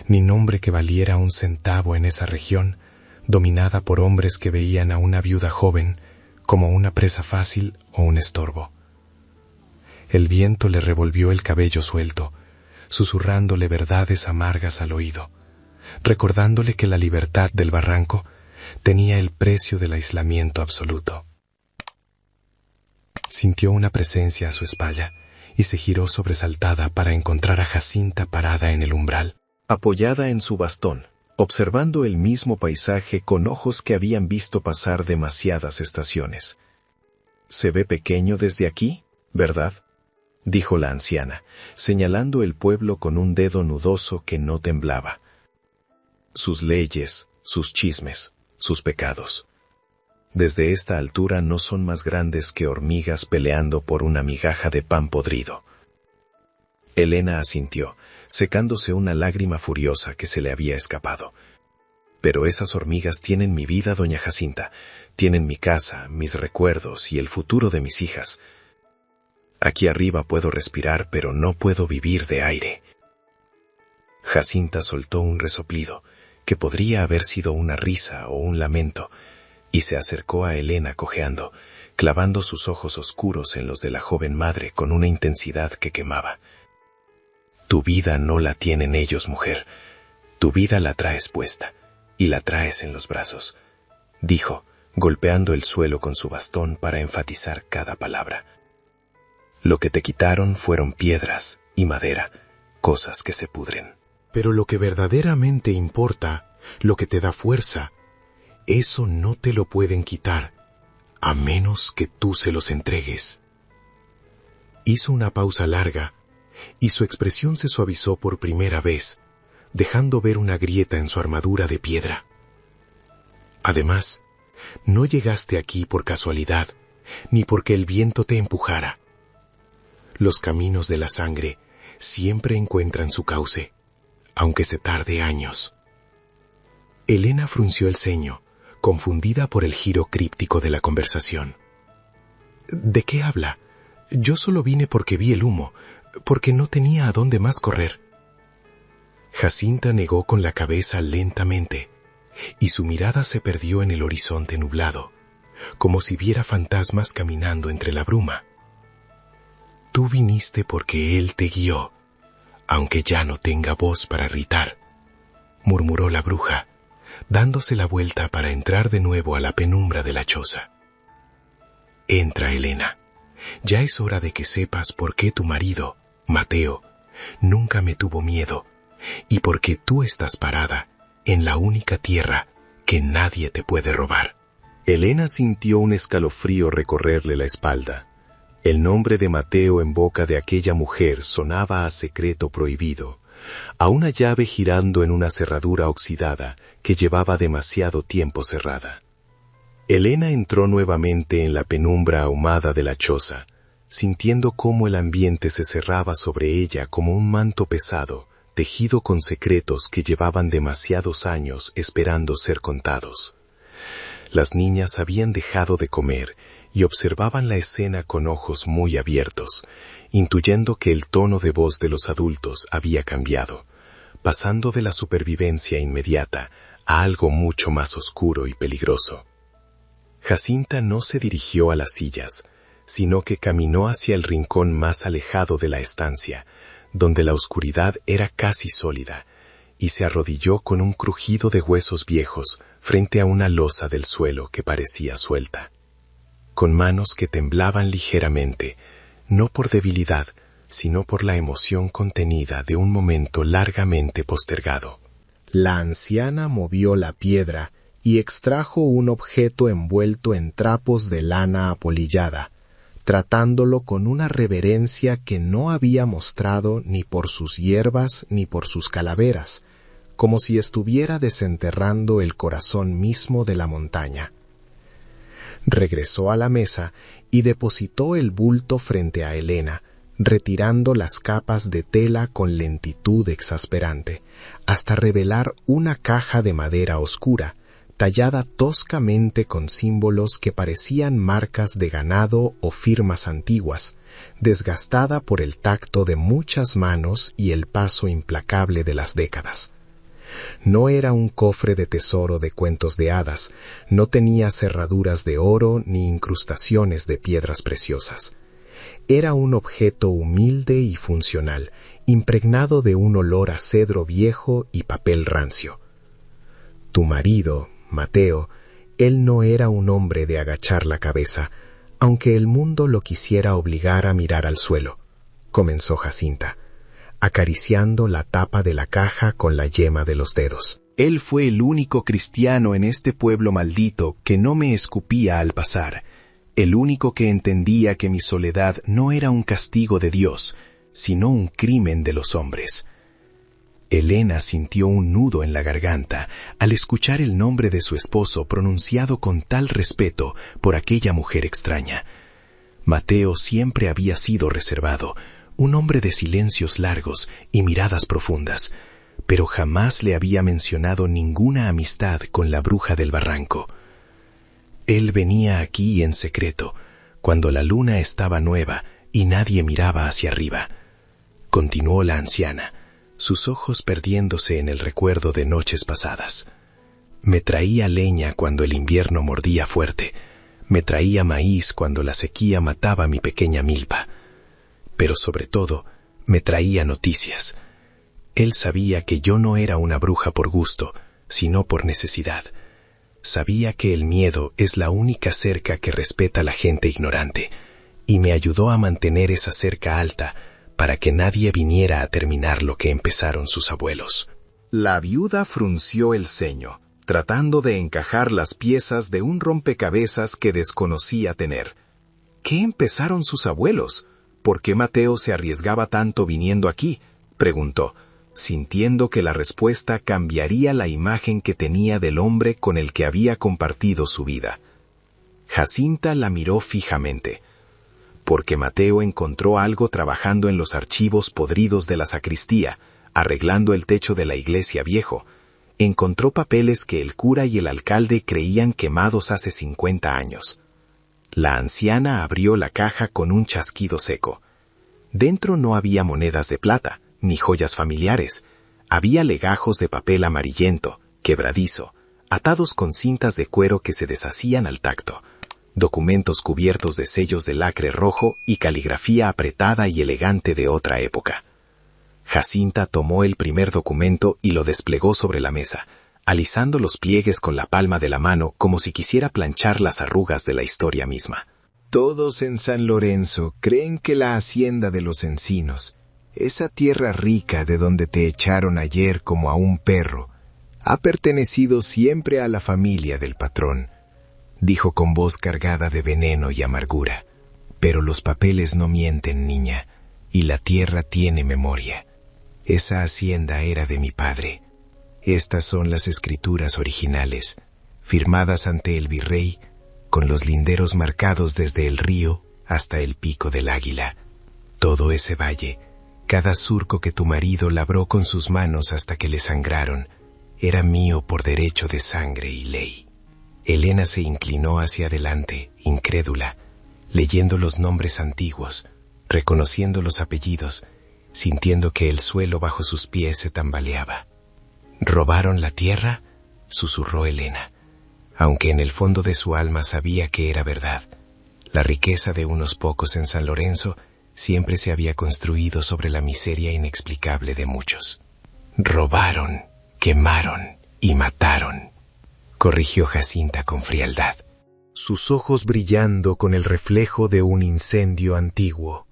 ni nombre que valiera un centavo en esa región, dominada por hombres que veían a una viuda joven como una presa fácil o un estorbo. El viento le revolvió el cabello suelto, susurrándole verdades amargas al oído, recordándole que la libertad del barranco tenía el precio del aislamiento absoluto. Sintió una presencia a su espalda y se giró sobresaltada para encontrar a Jacinta parada en el umbral, apoyada en su bastón, observando el mismo paisaje con ojos que habían visto pasar demasiadas estaciones. «Se ve pequeño desde aquí, ¿verdad?», dijo la anciana, señalando el pueblo con un dedo nudoso que no temblaba. Sus leyes, sus chismes, sus pecados. Desde esta altura no son más grandes que hormigas peleando por una migaja de pan podrido. Elena asintió, secándose una lágrima furiosa que se le había escapado. Pero esas hormigas tienen mi vida, doña Jacinta, tienen mi casa, mis recuerdos y el futuro de mis hijas. Aquí arriba puedo respirar, pero no puedo vivir de aire. Jacinta soltó un resoplido, que podría haber sido una risa o un lamento, y se acercó a Elena cojeando, clavando sus ojos oscuros en los de la joven madre con una intensidad que quemaba. Tu vida no la tienen ellos, mujer. Tu vida la traes puesta, y la traes en los brazos, dijo, golpeando el suelo con su bastón para enfatizar cada palabra. Lo que te quitaron fueron piedras y madera, cosas que se pudren. Pero lo que verdaderamente importa lo que te da fuerza, eso no te lo pueden quitar, a menos que tú se los entregues. Hizo una pausa larga, y su expresión se suavizó por primera vez, dejando ver una grieta en su armadura de piedra. Además, no llegaste aquí por casualidad, ni porque el viento te empujara. Los caminos de la sangre siempre encuentran su cauce, aunque se tarde años. Elena frunció el ceño, confundida por el giro críptico de la conversación. ¿De qué habla? Yo solo vine porque vi el humo, porque no tenía a dónde más correr. Jacinta negó con la cabeza lentamente, y su mirada se perdió en el horizonte nublado, como si viera fantasmas caminando entre la bruma. Tú viniste porque él te guió, aunque ya no tenga voz para gritar, murmuró la bruja, dándose la vuelta para entrar de nuevo a la penumbra de la choza. Entra, Elena. Ya es hora de que sepas por qué tu marido, Mateo, nunca me tuvo miedo, y por qué tú estás parada en la única tierra que nadie te puede robar. Elena sintió un escalofrío recorrerle la espalda. El nombre de Mateo en boca de aquella mujer sonaba a secreto prohibido, a una llave girando en una cerradura oxidada que llevaba demasiado tiempo cerrada. Elena entró nuevamente en la penumbra ahumada de la choza, sintiendo cómo el ambiente se cerraba sobre ella como un manto pesado, tejido con secretos que llevaban demasiados años esperando ser contados. Las niñas habían dejado de comer y observaban la escena con ojos muy abiertos, intuyendo que el tono de voz de los adultos había cambiado, pasando de la supervivencia inmediata a algo mucho más oscuro y peligroso. Jacinta no se dirigió a las sillas, sino que caminó hacia el rincón más alejado de la estancia, donde la oscuridad era casi sólida, y se arrodilló con un crujido de huesos viejos frente a una losa del suelo que parecía suelta. Con manos que temblaban ligeramente, no por debilidad, sino por la emoción contenida de un momento largamente postergado. La anciana movió la piedra y extrajo un objeto envuelto en trapos de lana apolillada, tratándolo con una reverencia que no había mostrado ni por sus hierbas ni por sus calaveras, como si estuviera desenterrando el corazón mismo de la montaña. Regresó a la mesa y depositó el bulto frente a Elena, retirando las capas de tela con lentitud exasperante, hasta revelar una caja de madera oscura, tallada toscamente con símbolos que parecían marcas de ganado o firmas antiguas, desgastada por el tacto de muchas manos y el paso implacable de las décadas. No era un cofre de tesoro de cuentos de hadas, no tenía cerraduras de oro ni incrustaciones de piedras preciosas. Era un objeto humilde y funcional, impregnado de un olor a cedro viejo y papel rancio. Tu marido, Mateo, él no era un hombre de agachar la cabeza, aunque el mundo lo quisiera obligar a mirar al suelo, comenzó Jacinta, acariciando la tapa de la caja con la yema de los dedos. Él fue el único cristiano en este pueblo maldito que no me escupía al pasar, el único que entendía que mi soledad no era un castigo de Dios, sino un crimen de los hombres. Elena sintió un nudo en la garganta al escuchar el nombre de su esposo pronunciado con tal respeto por aquella mujer extraña. Mateo siempre había sido reservado, un hombre de silencios largos y miradas profundas, pero jamás le había mencionado ninguna amistad con la bruja del barranco. Él venía aquí en secreto, cuando la luna estaba nueva y nadie miraba hacia arriba. Continuó la anciana, sus ojos perdiéndose en el recuerdo de noches pasadas. Me traía leña cuando el invierno mordía fuerte, me traía maíz cuando la sequía mataba mi pequeña milpa. Pero sobre todo, me traía noticias. Él sabía que yo no era una bruja por gusto, sino por necesidad. Sabía que el miedo es la única cerca que respeta a la gente ignorante, y me ayudó a mantener esa cerca alta para que nadie viniera a terminar lo que empezaron sus abuelos. La viuda frunció el ceño, tratando de encajar las piezas de un rompecabezas que desconocía tener. ¿Qué empezaron sus abuelos? ¿Por qué Mateo se arriesgaba tanto viniendo aquí?, preguntó, sintiendo que la respuesta cambiaría la imagen que tenía del hombre con el que había compartido su vida. Jacinta la miró fijamente. Porque Mateo encontró algo trabajando en los archivos podridos de la sacristía, arreglando el techo de la iglesia viejo. Encontró papeles que el cura y el alcalde creían quemados hace 50 años. La anciana abrió la caja con un chasquido seco. Dentro no había monedas de plata, ni joyas familiares. Había legajos de papel amarillento, quebradizo, atados con cintas de cuero que se deshacían al tacto. Documentos cubiertos de sellos de lacre rojo y caligrafía apretada y elegante de otra época. Jacinta tomó el primer documento y lo desplegó sobre la mesa, alisando los pliegues con la palma de la mano como si quisiera planchar las arrugas de la historia misma. Todos en San Lorenzo creen que la hacienda de los Encinos, esa tierra rica de donde te echaron ayer como a un perro, ha pertenecido siempre a la familia del patrón, dijo con voz cargada de veneno y amargura. Pero los papeles no mienten, niña, y la tierra tiene memoria. Esa hacienda era de mi padre. Estas son las escrituras originales, firmadas ante el virrey, con los linderos marcados desde el río hasta el pico del Águila. Todo ese valle, cada surco que tu marido labró con sus manos hasta que le sangraron, era mío por derecho de sangre y ley. Elena se inclinó hacia adelante, incrédula, leyendo los nombres antiguos, reconociendo los apellidos, sintiendo que el suelo bajo sus pies se tambaleaba. ¿Robaron la tierra?, susurró Elena, aunque en el fondo de su alma sabía que era verdad. La riqueza de unos pocos en San Lorenzo siempre se había construido sobre la miseria inexplicable de muchos. Robaron, quemaron y mataron, corrigió Jacinta con frialdad, sus ojos brillando con el reflejo de un incendio antiguo.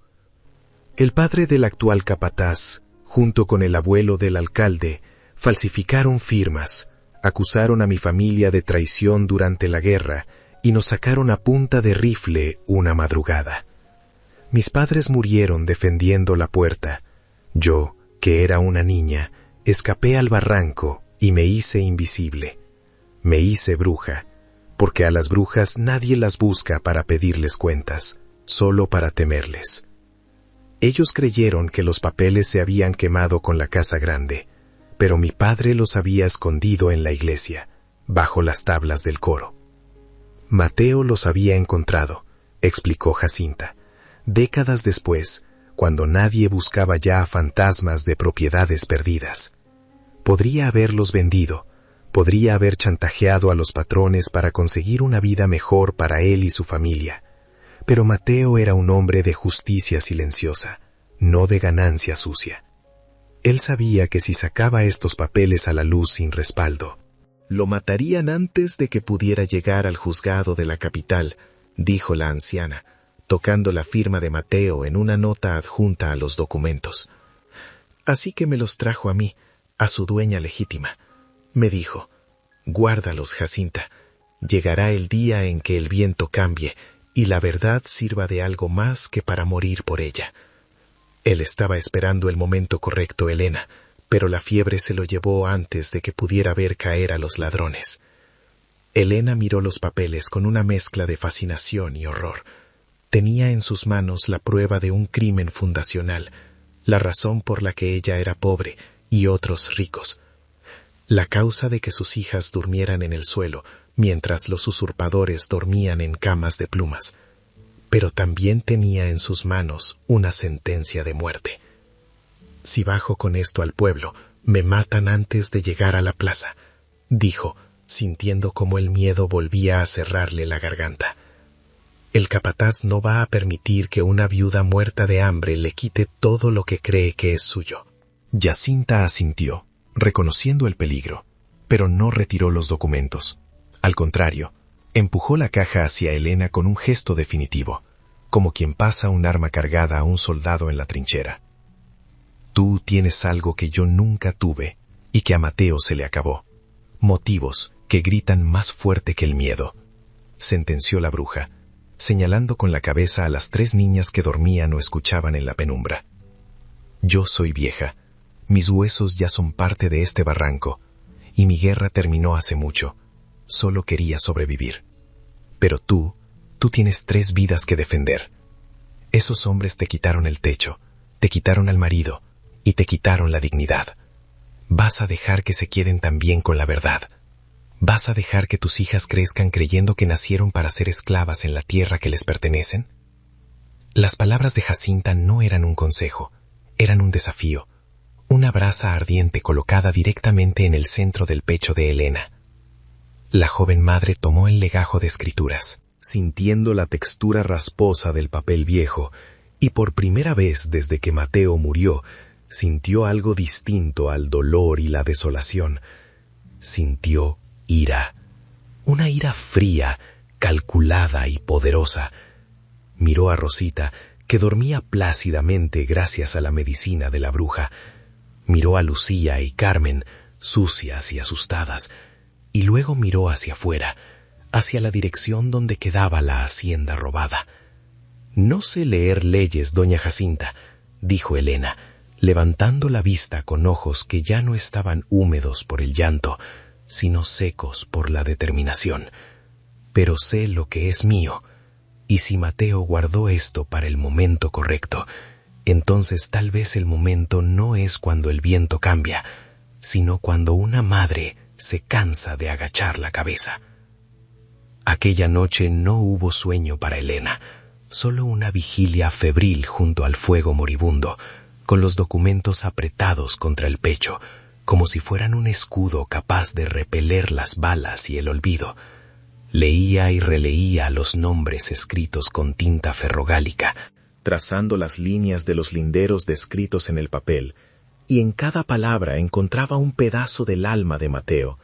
El padre del actual capataz, junto con el abuelo del alcalde, falsificaron firmas, acusaron a mi familia de traición durante la guerra y nos sacaron a punta de rifle una madrugada. Mis padres murieron defendiendo la puerta. Yo, que era una niña, escapé al barranco y me hice invisible. Me hice bruja, porque a las brujas nadie las busca para pedirles cuentas, solo para temerles. Ellos creyeron que los papeles se habían quemado con la casa grande, pero mi padre los había escondido en la iglesia, bajo las tablas del coro. Mateo los había encontrado, explicó Jacinta, décadas después, cuando nadie buscaba ya fantasmas de propiedades perdidas. Podría haberlos vendido, podría haber chantajeado a los patrones para conseguir una vida mejor para él y su familia, pero Mateo era un hombre de justicia silenciosa, no de ganancia sucia. Él sabía que si sacaba estos papeles a la luz sin respaldo, lo matarían antes de que pudiera llegar al juzgado de la capital, dijo la anciana, tocando la firma de Mateo en una nota adjunta a los documentos. Así que me los trajo a mí, a su dueña legítima. Me dijo, guárdalos, Jacinta, llegará el día en que el viento cambie y la verdad sirva de algo más que para morir por ella. Él estaba esperando el momento correcto, Elena, pero la fiebre se lo llevó antes de que pudiera ver caer a los ladrones. Elena miró los papeles con una mezcla de fascinación y horror. Tenía en sus manos la prueba de un crimen fundacional, la razón por la que ella era pobre y otros ricos. La causa de que sus hijas durmieran en el suelo, mientras los usurpadores dormían en camas de plumas. Pero también tenía en sus manos una sentencia de muerte. Si bajo con esto al pueblo, me matan antes de llegar a la plaza, dijo, sintiendo cómo el miedo volvía a cerrarle la garganta. El capataz no va a permitir que una viuda muerta de hambre le quite todo lo que cree que es suyo. Jacinta asintió, reconociendo el peligro, pero no retiró los documentos. Al contrario, empujó la caja hacia Elena con un gesto definitivo, como quien pasa un arma cargada a un soldado en la trinchera. Tú tienes algo que yo nunca tuve y que a Mateo se le acabó. Motivos que gritan más fuerte que el miedo, sentenció la bruja, señalando con la cabeza a las 3 niñas que dormían o escuchaban en la penumbra. Yo soy vieja, mis huesos ya son parte de este barranco, y mi guerra terminó hace mucho. Solo quería sobrevivir. Pero tú tienes 3 vidas que defender. Esos hombres te quitaron el techo, te quitaron al marido y te quitaron la dignidad. ¿Vas a dejar que se queden también con la verdad? ¿Vas a dejar que tus hijas crezcan creyendo que nacieron para ser esclavas en la tierra que les pertenecen? Las palabras de Jacinta no eran un consejo, eran un desafío, una brasa ardiente colocada directamente en el centro del pecho de Elena. La joven madre tomó el legajo de escrituras, sintiendo la textura rasposa del papel viejo, y por primera vez desde que Mateo murió, sintió algo distinto al dolor y la desolación. Sintió ira, una ira fría, calculada y poderosa. Miró a Rosita, que dormía plácidamente gracias a la medicina de la bruja. Miró a Lucía y Carmen, sucias y asustadas, y luego miró hacia afuera, hacia la dirección donde quedaba la hacienda robada. «No sé leer leyes, doña Jacinta», dijo Elena, levantando la vista con ojos que ya no estaban húmedos por el llanto, sino secos por la determinación. «Pero sé lo que es mío, y si Mateo guardó esto para el momento correcto, entonces tal vez el momento no es cuando el viento cambia, sino cuando una madre se cansa de agachar la cabeza». Aquella noche no hubo sueño para Elena, solo una vigilia febril junto al fuego moribundo, con los documentos apretados contra el pecho, como si fueran un escudo capaz de repeler las balas y el olvido. Leía y releía los nombres escritos con tinta ferrogálica, trazando las líneas de los linderos descritos en el papel, y en cada palabra encontraba un pedazo del alma de Mateo,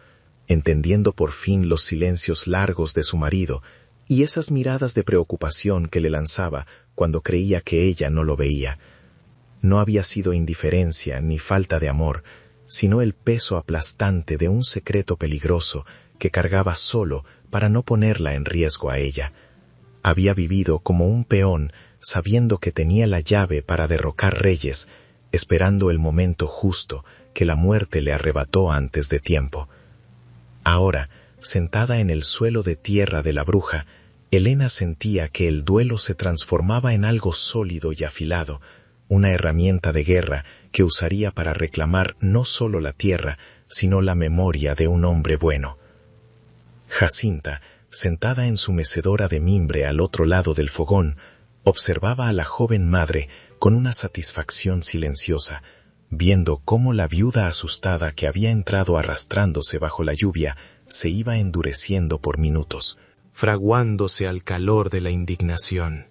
entendiendo por fin los silencios largos de su marido y esas miradas de preocupación que le lanzaba cuando creía que ella no lo veía. No había sido indiferencia ni falta de amor, sino el peso aplastante de un secreto peligroso que cargaba solo para no ponerla en riesgo a ella. Había vivido como un peón, sabiendo que tenía la llave para derrocar reyes, esperando el momento justo que la muerte le arrebató antes de tiempo. Ahora, sentada en el suelo de tierra de la bruja, Elena sentía que el duelo se transformaba en algo sólido y afilado, una herramienta de guerra que usaría para reclamar no solo la tierra, sino la memoria de un hombre bueno. Jacinta, sentada en su mecedora de mimbre al otro lado del fogón, observaba a la joven madre con una satisfacción silenciosa, viendo cómo la viuda asustada que había entrado arrastrándose bajo la lluvia se iba endureciendo por minutos, fraguándose al calor de la indignación.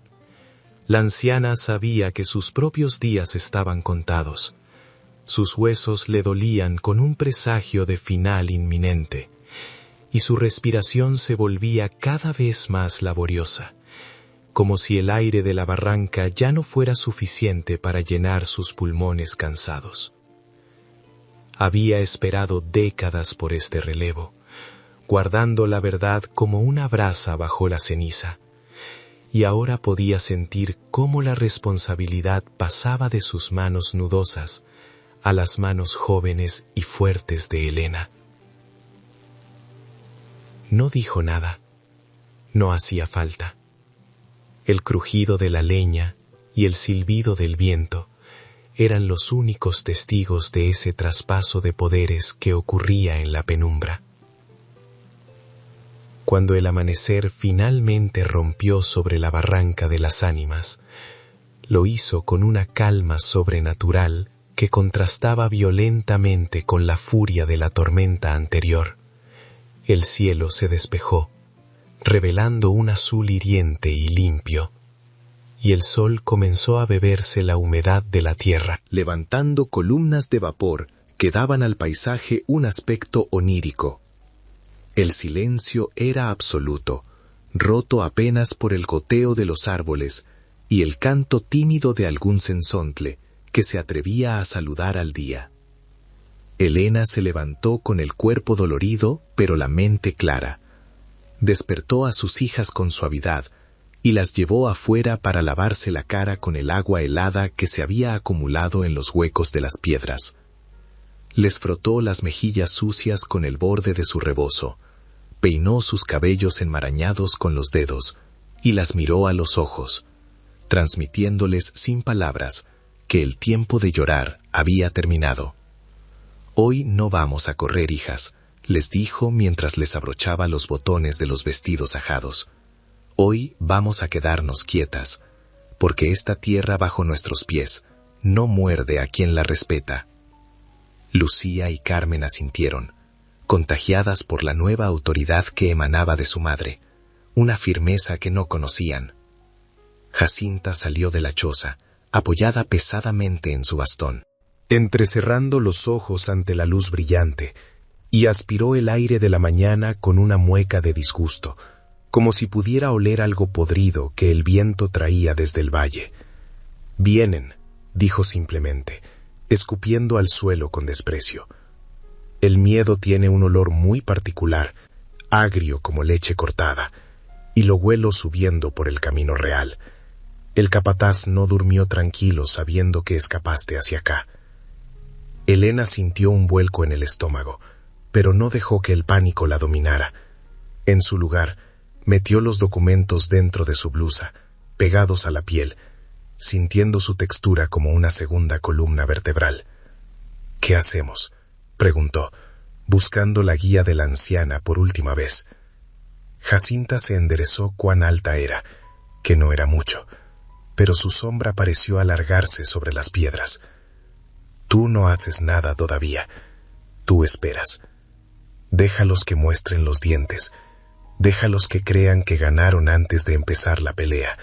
La anciana sabía que sus propios días estaban contados. Sus huesos le dolían con un presagio de final inminente, y su respiración se volvía cada vez más laboriosa, como si el aire de la barranca ya no fuera suficiente para llenar sus pulmones cansados. Había esperado décadas por este relevo, guardando la verdad como una brasa bajo la ceniza, y ahora podía sentir cómo la responsabilidad pasaba de sus manos nudosas a las manos jóvenes y fuertes de Elena. No dijo nada. No hacía falta. El crujido de la leña y el silbido del viento eran los únicos testigos de ese traspaso de poderes que ocurría en la penumbra. Cuando el amanecer finalmente rompió sobre la barranca de las ánimas, lo hizo con una calma sobrenatural que contrastaba violentamente con la furia de la tormenta anterior. El cielo se despejó, revelando un azul hiriente y limpio, y el sol comenzó a beberse la humedad de la tierra, levantando columnas de vapor que daban al paisaje un aspecto onírico. El silencio era absoluto, roto apenas por el goteo de los árboles y el canto tímido de algún censontle que se atrevía a saludar al día. Elena se levantó con el cuerpo dolorido, pero la mente clara. Despertó a sus hijas con suavidad y las llevó afuera para lavarse la cara con el agua helada que se había acumulado en los huecos de las piedras. Les frotó las mejillas sucias con el borde de su rebozo, peinó sus cabellos enmarañados con los dedos y las miró a los ojos, transmitiéndoles sin palabras que el tiempo de llorar había terminado. «Hoy no vamos a correr, hijas», les dijo mientras les abrochaba los botones de los vestidos ajados. «Hoy vamos a quedarnos quietas, porque esta tierra bajo nuestros pies no muerde a quien la respeta». Lucía y Carmen asintieron, contagiadas por la nueva autoridad que emanaba de su madre, una firmeza que no conocían. Jacinta salió de la choza, apoyada pesadamente en su bastón, entrecerrando los ojos ante la luz brillante, y aspiró el aire de la mañana con una mueca de disgusto, como si pudiera oler algo podrido que el viento traía desde el valle. «Vienen», dijo simplemente, escupiendo al suelo con desprecio. «El miedo tiene un olor muy particular, agrio como leche cortada, y lo huelo subiendo por el camino real. El capataz no durmió tranquilo sabiendo que escapaste hacia acá». Elena sintió un vuelco en el estómago, pero no dejó que el pánico la dominara. En su lugar, metió los documentos dentro de su blusa, pegados a la piel, sintiendo su textura como una segunda columna vertebral. «¿Qué hacemos?», preguntó, buscando la guía de la anciana por última vez. Jacinta se enderezó cuán alta era, que no era mucho, pero su sombra pareció alargarse sobre las piedras. «Tú no haces nada todavía. Tú esperas. Déjalos que muestren los dientes. Déjalos que crean que ganaron antes de empezar la pelea.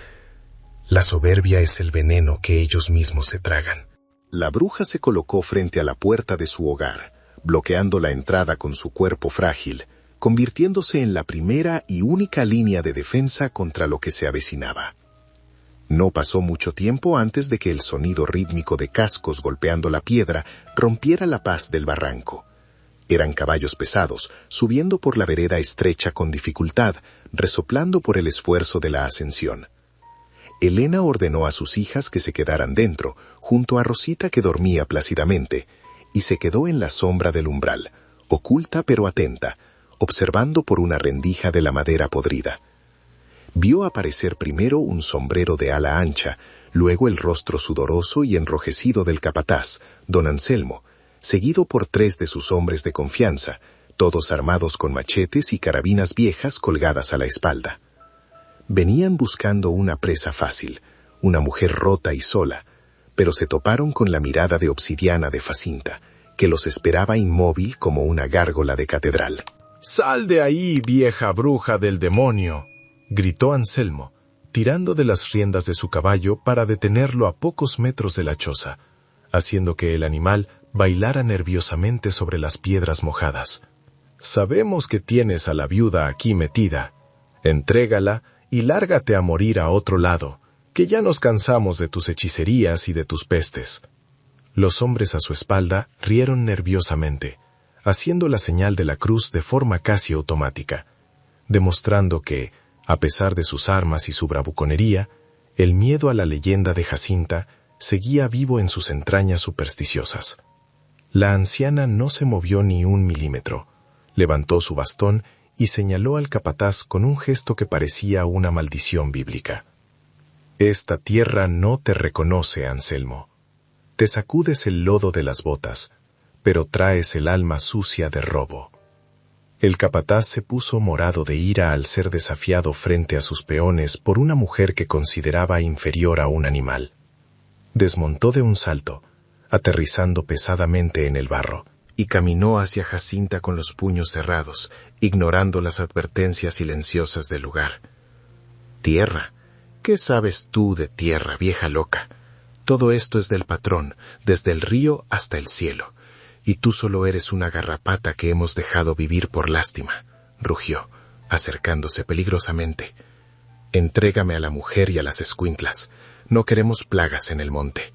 La soberbia es el veneno que ellos mismos se tragan». La bruja se colocó frente a la puerta de su hogar, bloqueando la entrada con su cuerpo frágil, convirtiéndose en la primera y única línea de defensa contra lo que se avecinaba. No pasó mucho tiempo antes de que el sonido rítmico de cascos golpeando la piedra rompiera la paz del barranco. Eran caballos pesados, subiendo por la vereda estrecha con dificultad, resoplando por el esfuerzo de la ascensión. Elena ordenó a sus hijas que se quedaran dentro, junto a Rosita que dormía plácidamente, y se quedó en la sombra del umbral, oculta pero atenta, observando por una rendija de la madera podrida. Vio aparecer primero un sombrero de ala ancha, luego el rostro sudoroso y enrojecido del capataz, don Anselmo, seguido por 3 de sus hombres de confianza, todos armados con machetes y carabinas viejas colgadas a la espalda. Venían buscando una presa fácil, una mujer rota y sola, pero se toparon con la mirada de obsidiana de Jacinta, que los esperaba inmóvil como una gárgola de catedral. «¡Sal de ahí, vieja bruja del demonio!», gritó Anselmo, tirando de las riendas de su caballo para detenerlo a pocos metros de la choza, haciendo que el animal bailara nerviosamente sobre las piedras mojadas. «Sabemos que tienes a la viuda aquí metida. Entrégala y lárgate a morir a otro lado, que ya nos cansamos de tus hechicerías y de tus pestes». Los hombres a su espalda rieron nerviosamente, haciendo la señal de la cruz de forma casi automática, demostrando que, a pesar de sus armas y su bravuconería, el miedo a la leyenda de Jacinta seguía vivo en sus entrañas supersticiosas. La anciana no se movió ni un milímetro, levantó su bastón y señaló al capataz con un gesto que parecía una maldición bíblica. «Esta tierra no te reconoce, Anselmo. Te sacudes el lodo de las botas, pero traes el alma sucia de robo». El capataz se puso morado de ira al ser desafiado frente a sus peones por una mujer que consideraba inferior a un animal. Desmontó de un salto, aterrizando pesadamente en el barro, y caminó hacia Jacinta con los puños cerrados, ignorando las advertencias silenciosas del lugar. «Tierra. ¿Qué sabes tú de tierra, vieja loca? Todo esto es del patrón, desde el río hasta el cielo. Y tú solo eres una garrapata que hemos dejado vivir por lástima», rugió, acercándose peligrosamente. «Entrégame a la mujer y a las escuinclas. No queremos plagas en el monte».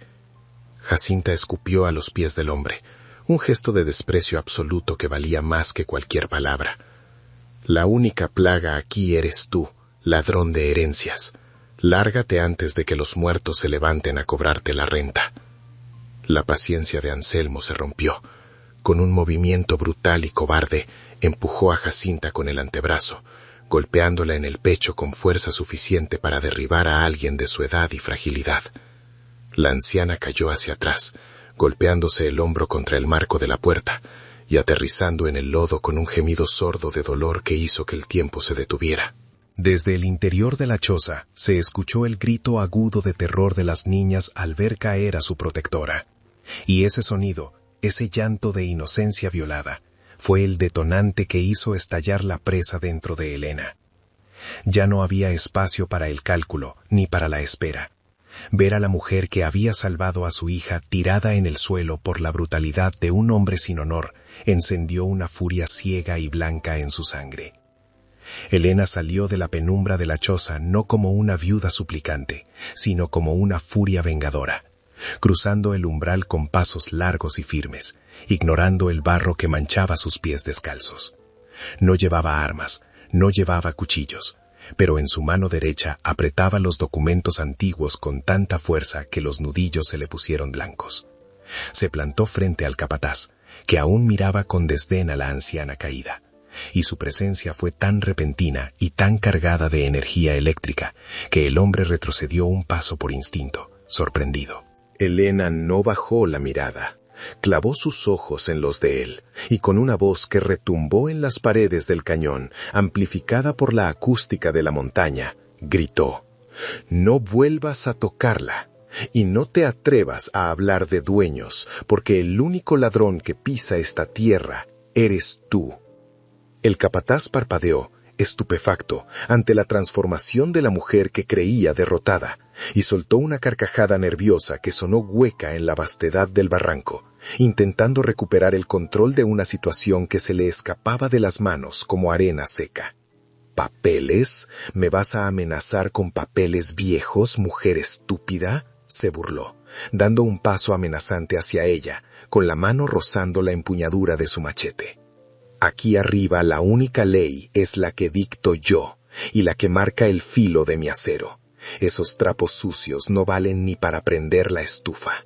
Jacinta escupió a los pies del hombre, un gesto de desprecio absoluto que valía más que cualquier palabra. La única plaga aquí eres tú, ladrón de herencias. Lárgate antes de que los muertos se levanten a cobrarte la renta. La paciencia de Anselmo se rompió. Con un movimiento brutal y cobarde, empujó a Jacinta con el antebrazo, golpeándola en el pecho con fuerza suficiente para derribar a alguien de su edad y fragilidad. La anciana cayó hacia atrás, golpeándose el hombro contra el marco de la puerta y aterrizando en el lodo con un gemido sordo de dolor que hizo que el tiempo se detuviera. Desde el interior de la choza se escuchó el grito agudo de terror de las niñas al ver caer a su protectora. Y ese sonido, ese llanto de inocencia violada, fue el detonante que hizo estallar la presa dentro de Elena. Ya no había espacio para el cálculo ni para la espera. Ver a la mujer que había salvado a su hija tirada en el suelo por la brutalidad de un hombre sin honor encendió una furia ciega y blanca en su sangre. Elena salió de la penumbra de la choza no como una viuda suplicante, sino como una furia vengadora, cruzando el umbral con pasos largos y firmes, ignorando el barro que manchaba sus pies descalzos. No llevaba armas, no llevaba cuchillos, pero en su mano derecha apretaba los documentos antiguos con tanta fuerza que los nudillos se le pusieron blancos. Se plantó frente al capataz, que aún miraba con desdén a la anciana caída, y su presencia fue tan repentina y tan cargada de energía eléctrica que el hombre retrocedió un paso por instinto, sorprendido. Elena no bajó la mirada. Clavó sus ojos en los de él, y con una voz que retumbó en las paredes del cañón, amplificada por la acústica de la montaña, gritó: «No vuelvas a tocarla, y no te atrevas a hablar de dueños, porque el único ladrón que pisa esta tierra eres tú». El capataz parpadeó, estupefacto, ante la transformación de la mujer que creía derrotada, y soltó una carcajada nerviosa que sonó hueca en la vastedad del barranco, intentando recuperar el control de una situación que se le escapaba de las manos como arena seca. «¿Papeles? ¿Me vas a amenazar con papeles viejos, mujer estúpida?», se burló, dando un paso amenazante hacia ella, con la mano rozando la empuñadura de su machete. «Aquí arriba la única ley es la que dicto yo, y la que marca el filo de mi acero. Esos trapos sucios no valen ni para prender la estufa».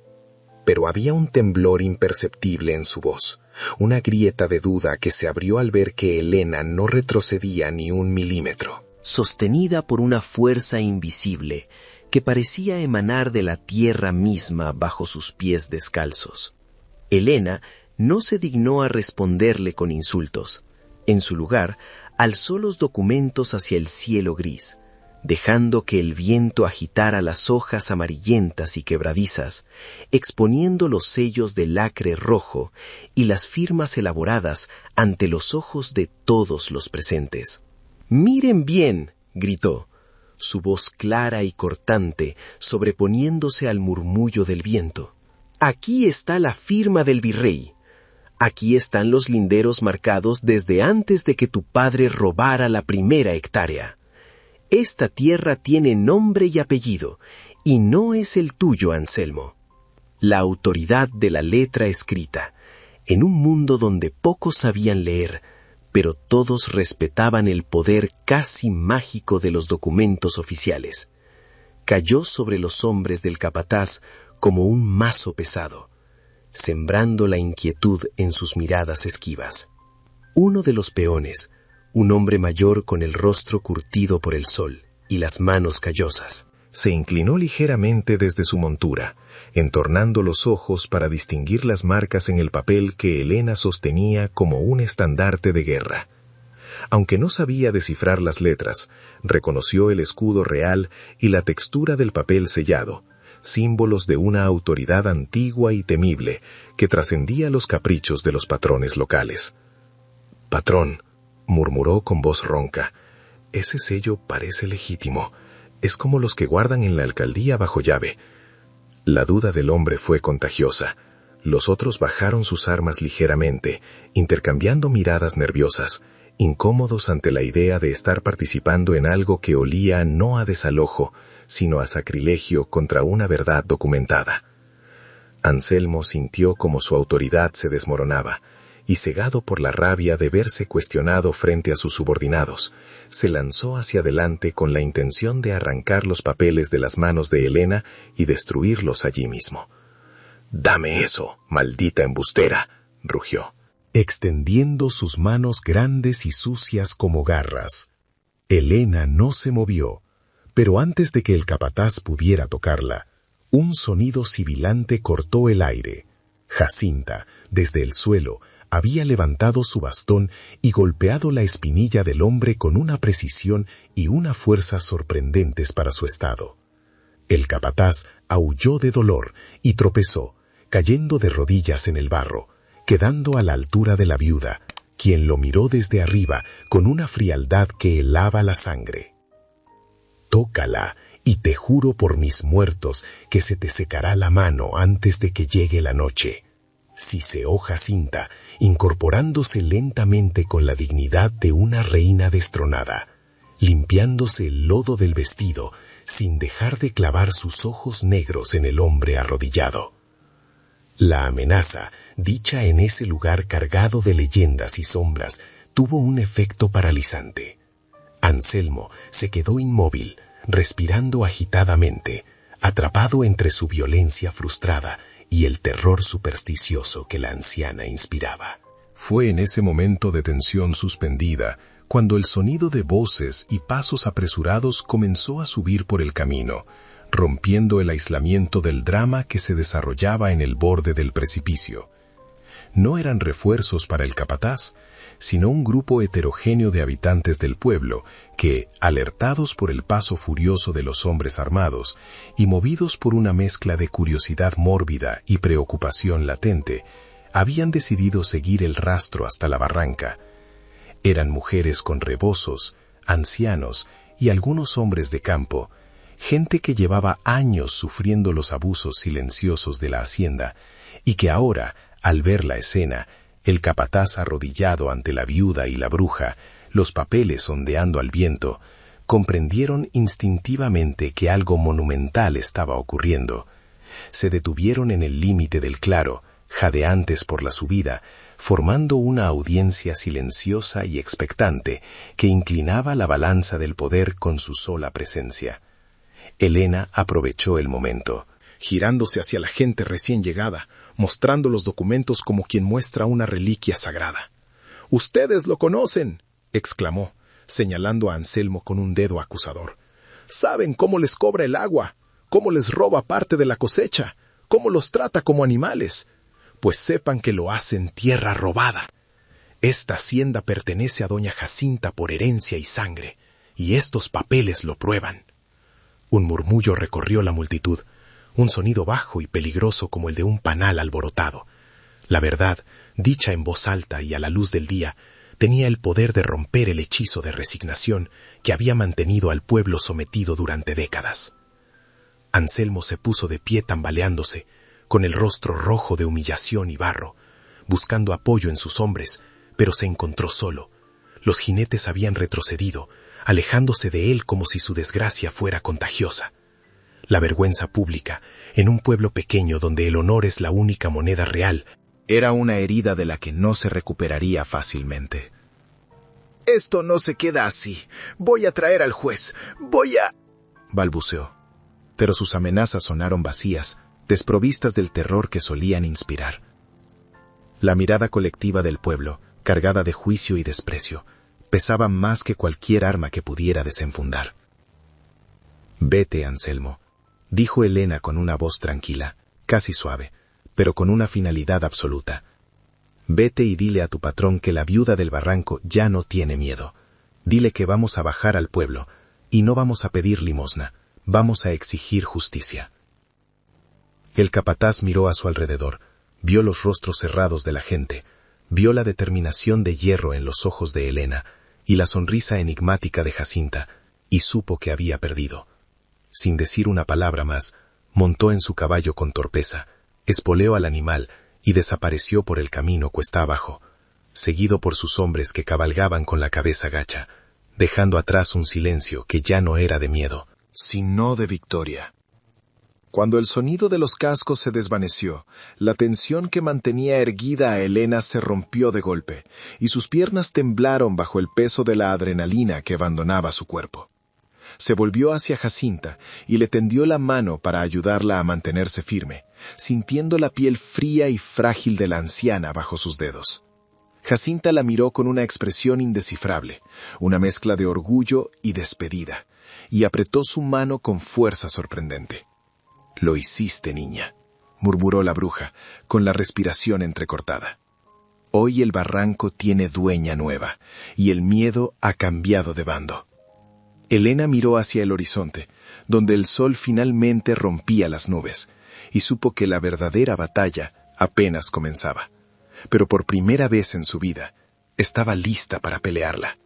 Pero había un temblor imperceptible en su voz, una grieta de duda que se abrió al ver que Elena no retrocedía ni un milímetro. Sostenida por una fuerza invisible que parecía emanar de la tierra misma bajo sus pies descalzos. Elena no se dignó a responderle con insultos. En su lugar, alzó los documentos hacia el cielo gris, dejando que el viento agitara las hojas amarillentas y quebradizas, exponiendo los sellos de lacre rojo y las firmas elaboradas ante los ojos de todos los presentes. «¡Miren bien!», gritó, su voz clara y cortante sobreponiéndose al murmullo del viento. «Aquí está la firma del virrey. Aquí están los linderos marcados desde antes de que tu padre robara la primera hectárea. Esta tierra tiene nombre y apellido, y no es el tuyo, Anselmo. La autoridad de la letra escrita, en un mundo donde pocos sabían leer, pero todos respetaban el poder casi mágico de los documentos oficiales, cayó sobre los hombres del capataz como un mazo pesado, sembrando la inquietud en sus miradas esquivas. Uno de los peones, un hombre mayor con el rostro curtido por el sol y las manos callosas, se inclinó ligeramente desde su montura, entornando los ojos para distinguir las marcas en el papel que Elena sostenía como un estandarte de guerra. Aunque no sabía descifrar las letras, reconoció el escudo real y la textura del papel sellado, símbolos de una autoridad antigua y temible que trascendía los caprichos de los patrones locales. «Patrón», murmuró con voz ronca, «ese sello parece legítimo. Es como los que guardan en la alcaldía bajo llave». La duda del hombre fue contagiosa. Los otros bajaron sus armas ligeramente, intercambiando miradas nerviosas, incómodos ante la idea de estar participando en algo que olía no a desalojo, sino a sacrilegio contra una verdad documentada. Anselmo sintió como su autoridad se desmoronaba, y cegado por la rabia de verse cuestionado frente a sus subordinados, se lanzó hacia adelante con la intención de arrancar los papeles de las manos de Helena y destruirlos allí mismo. «¡Dame eso, maldita embustera!», rugió, extendiendo sus manos grandes y sucias como garras. Helena no se movió, pero antes de que el capataz pudiera tocarla, un sonido sibilante cortó el aire. Jacinta, desde el suelo, había levantado su bastón y golpeado la espinilla del hombre con una precisión y una fuerza sorprendentes para su estado. El capataz aulló de dolor y tropezó, cayendo de rodillas en el barro, quedando a la altura de la viuda, quien lo miró desde arriba con una frialdad que helaba la sangre. «Tócala, y te juro por mis muertos que se te secará la mano antes de que llegue la noche», siseó Jacinta, incorporándose lentamente con la dignidad de una reina destronada, limpiándose el lodo del vestido sin dejar de clavar sus ojos negros en el hombre arrodillado. La amenaza, dicha en ese lugar cargado de leyendas y sombras, tuvo un efecto paralizante. Anselmo se quedó inmóvil, respirando agitadamente, atrapado entre su violencia frustrada y el terror supersticioso que la anciana inspiraba. Fue en ese momento de tensión suspendida cuando el sonido de voces y pasos apresurados comenzó a subir por el camino, rompiendo el aislamiento del drama que se desarrollaba en el borde del precipicio. No eran refuerzos para el capataz, sino un grupo heterogéneo de habitantes del pueblo que, alertados por el paso furioso de los hombres armados y movidos por una mezcla de curiosidad mórbida y preocupación latente, habían decidido seguir el rastro hasta la barranca. Eran mujeres con rebozos, ancianos y algunos hombres de campo, gente que llevaba años sufriendo los abusos silenciosos de la hacienda y que ahora, al ver la escena, el capataz arrodillado ante la viuda y la bruja, los papeles ondeando al viento, comprendieron instintivamente que algo monumental estaba ocurriendo. Se detuvieron en el límite del claro, jadeantes por la subida, formando una audiencia silenciosa y expectante que inclinaba la balanza del poder con su sola presencia. Helena aprovechó el momento, girándose hacia la gente recién llegada, mostrando los documentos como quien muestra una reliquia sagrada. «¡Ustedes lo conocen!», exclamó, señalando a Anselmo con un dedo acusador. «Saben cómo les cobra el agua, cómo les roba parte de la cosecha, cómo los trata como animales. Pues sepan que lo hace en tierra robada. Esta hacienda pertenece a doña Jacinta por herencia y sangre, y estos papeles lo prueban». Un murmullo recorrió la multitud, un sonido bajo y peligroso como el de un panal alborotado. La verdad, dicha en voz alta y a la luz del día, tenía el poder de romper el hechizo de resignación que había mantenido al pueblo sometido durante décadas. Anselmo se puso de pie tambaleándose, con el rostro rojo de humillación y barro, buscando apoyo en sus hombres, pero se encontró solo. Los jinetes habían retrocedido, alejándose de él como si su desgracia fuera contagiosa. La vergüenza pública, en un pueblo pequeño donde el honor es la única moneda real, era una herida de la que no se recuperaría fácilmente. «Esto no se queda así. Voy a traer al juez. Voy a...», balbuceó. Pero sus amenazas sonaron vacías, desprovistas del terror que solían inspirar. La mirada colectiva del pueblo, cargada de juicio y desprecio, pesaba más que cualquier arma que pudiera desenfundar. «Vete, Anselmo», dijo Helena con una voz tranquila, casi suave, pero con una finalidad absoluta. «Vete y dile a tu patrón que la viuda del barranco ya no tiene miedo. Dile que vamos a bajar al pueblo, y no vamos a pedir limosna, vamos a exigir justicia». El capataz miró a su alrededor, vio los rostros cerrados de la gente, vio la determinación de hierro en los ojos de Helena y la sonrisa enigmática de Jacinta, y supo que había perdido. Sin decir una palabra más, montó en su caballo con torpeza, espoleó al animal y desapareció por el camino cuesta abajo, seguido por sus hombres que cabalgaban con la cabeza gacha, dejando atrás un silencio que ya no era de miedo, sino de victoria. Cuando el sonido de los cascos se desvaneció, la tensión que mantenía erguida a Elena se rompió de golpe, y sus piernas temblaron bajo el peso de la adrenalina que abandonaba su cuerpo. Se volvió hacia Jacinta y le tendió la mano para ayudarla a mantenerse firme, sintiendo la piel fría y frágil de la anciana bajo sus dedos. Jacinta la miró con una expresión indescifrable, una mezcla de orgullo y despedida, y apretó su mano con fuerza sorprendente. «Lo hiciste, niña», murmuró la bruja, con la respiración entrecortada. «Hoy el barranco tiene dueña nueva, y el miedo ha cambiado de bando». Elena miró hacia el horizonte, donde el sol finalmente rompía las nubes, y supo que la verdadera batalla apenas comenzaba. Pero por primera vez en su vida, estaba lista para pelearla.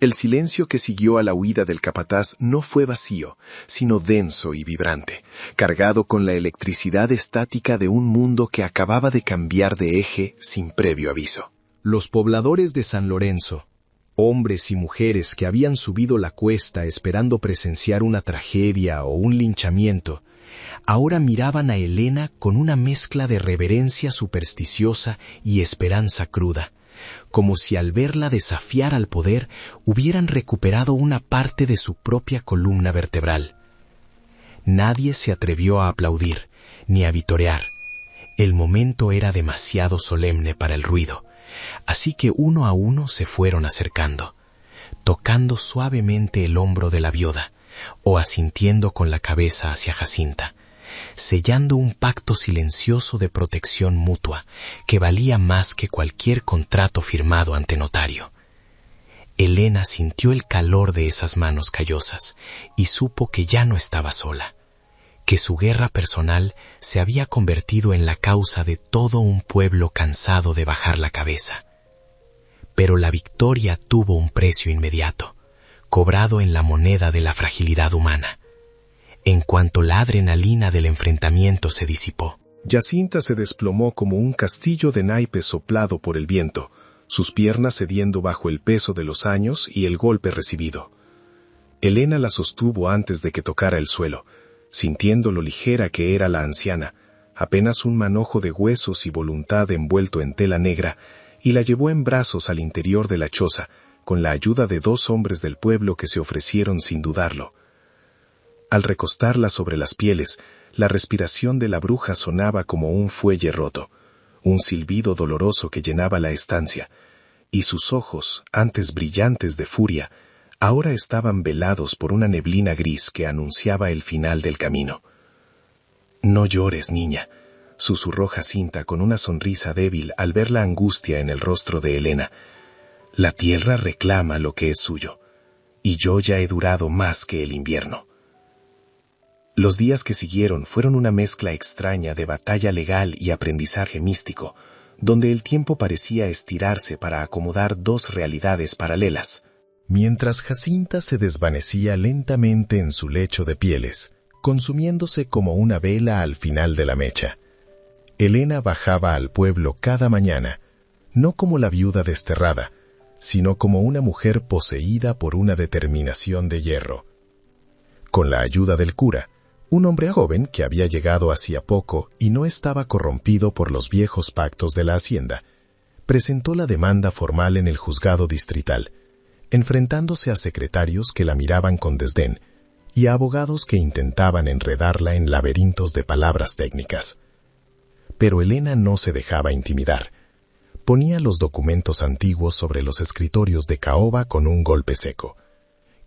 El silencio que siguió a la huida del capataz no fue vacío, sino denso y vibrante, cargado con la electricidad estática de un mundo que acababa de cambiar de eje sin previo aviso. Los pobladores de San Lorenzo, hombres y mujeres que habían subido la cuesta esperando presenciar una tragedia o un linchamiento, ahora miraban a Elena con una mezcla de reverencia supersticiosa y esperanza cruda, como si al verla desafiar al poder hubieran recuperado una parte de su propia columna vertebral. Nadie se atrevió a aplaudir, ni a vitorear. El momento era demasiado solemne para el ruido, así que uno a uno se fueron acercando, tocando suavemente el hombro de la viuda, o asintiendo con la cabeza hacia Jacinta, sellando un pacto silencioso de protección mutua que valía más que cualquier contrato firmado ante notario. Elena sintió el calor de esas manos callosas y supo que ya no estaba sola, que su guerra personal se había convertido en la causa de todo un pueblo cansado de bajar la cabeza. Pero la victoria tuvo un precio inmediato, cobrado en la moneda de la fragilidad humana. En cuanto la adrenalina del enfrentamiento se disipó, Jacinta se desplomó como un castillo de naipes soplado por el viento, sus piernas cediendo bajo el peso de los años y el golpe recibido. Elena la sostuvo antes de que tocara el suelo, sintiendo lo ligera que era la anciana, apenas un manojo de huesos y voluntad envuelto en tela negra, y la llevó en brazos al interior de la choza, con la ayuda de 2 hombres del pueblo que se ofrecieron sin dudarlo. Al recostarla sobre las pieles, la respiración de la bruja sonaba como un fuelle roto, un silbido doloroso que llenaba la estancia, y sus ojos, antes brillantes de furia, ahora estaban velados por una neblina gris que anunciaba el final del camino. «No llores, niña», susurró Jacinta con una sonrisa débil al ver la angustia en el rostro de Elena. «La tierra reclama lo que es suyo, y yo ya he durado más que el invierno». Los días que siguieron fueron una mezcla extraña de batalla legal y aprendizaje místico, donde el tiempo parecía estirarse para acomodar 2 realidades paralelas. Mientras Jacinta se desvanecía lentamente en su lecho de pieles, consumiéndose como una vela al final de la mecha, Elena bajaba al pueblo cada mañana, no como la viuda desterrada, sino como una mujer poseída por una determinación de hierro. Con la ayuda del cura, un hombre joven que había llegado hacía poco y no estaba corrompido por los viejos pactos de la hacienda, presentó la demanda formal en el juzgado distrital, enfrentándose a secretarios que la miraban con desdén y a abogados que intentaban enredarla en laberintos de palabras técnicas. Pero Elena no se dejaba intimidar. Ponía los documentos antiguos sobre los escritorios de caoba con un golpe seco,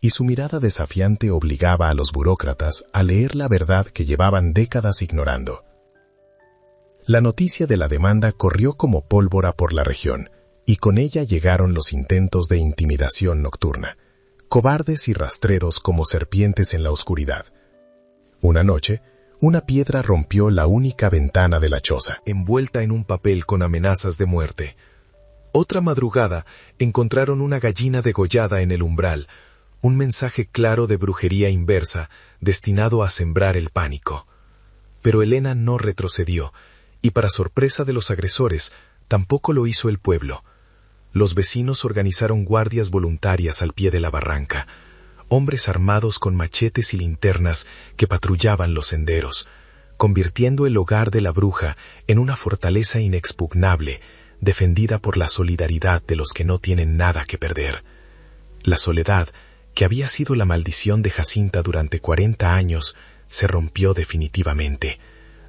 y su mirada desafiante obligaba a los burócratas a leer la verdad que llevaban décadas ignorando. La noticia de la demanda corrió como pólvora por la región, y con ella llegaron los intentos de intimidación nocturna, cobardes y rastreros como serpientes en la oscuridad. Una noche, una piedra rompió la única ventana de la choza, envuelta en un papel con amenazas de muerte. Otra madrugada, encontraron una gallina degollada en el umbral, un mensaje claro de brujería inversa, destinado a sembrar el pánico. Pero Elena no retrocedió, y para sorpresa de los agresores, tampoco lo hizo el pueblo. Los vecinos organizaron guardias voluntarias al pie de la barranca, hombres armados con machetes y linternas que patrullaban los senderos, convirtiendo el hogar de la bruja en una fortaleza inexpugnable, defendida por la solidaridad de los que no tienen nada que perder. La soledad, que había sido la maldición de Jacinta durante 40 años, se rompió definitivamente,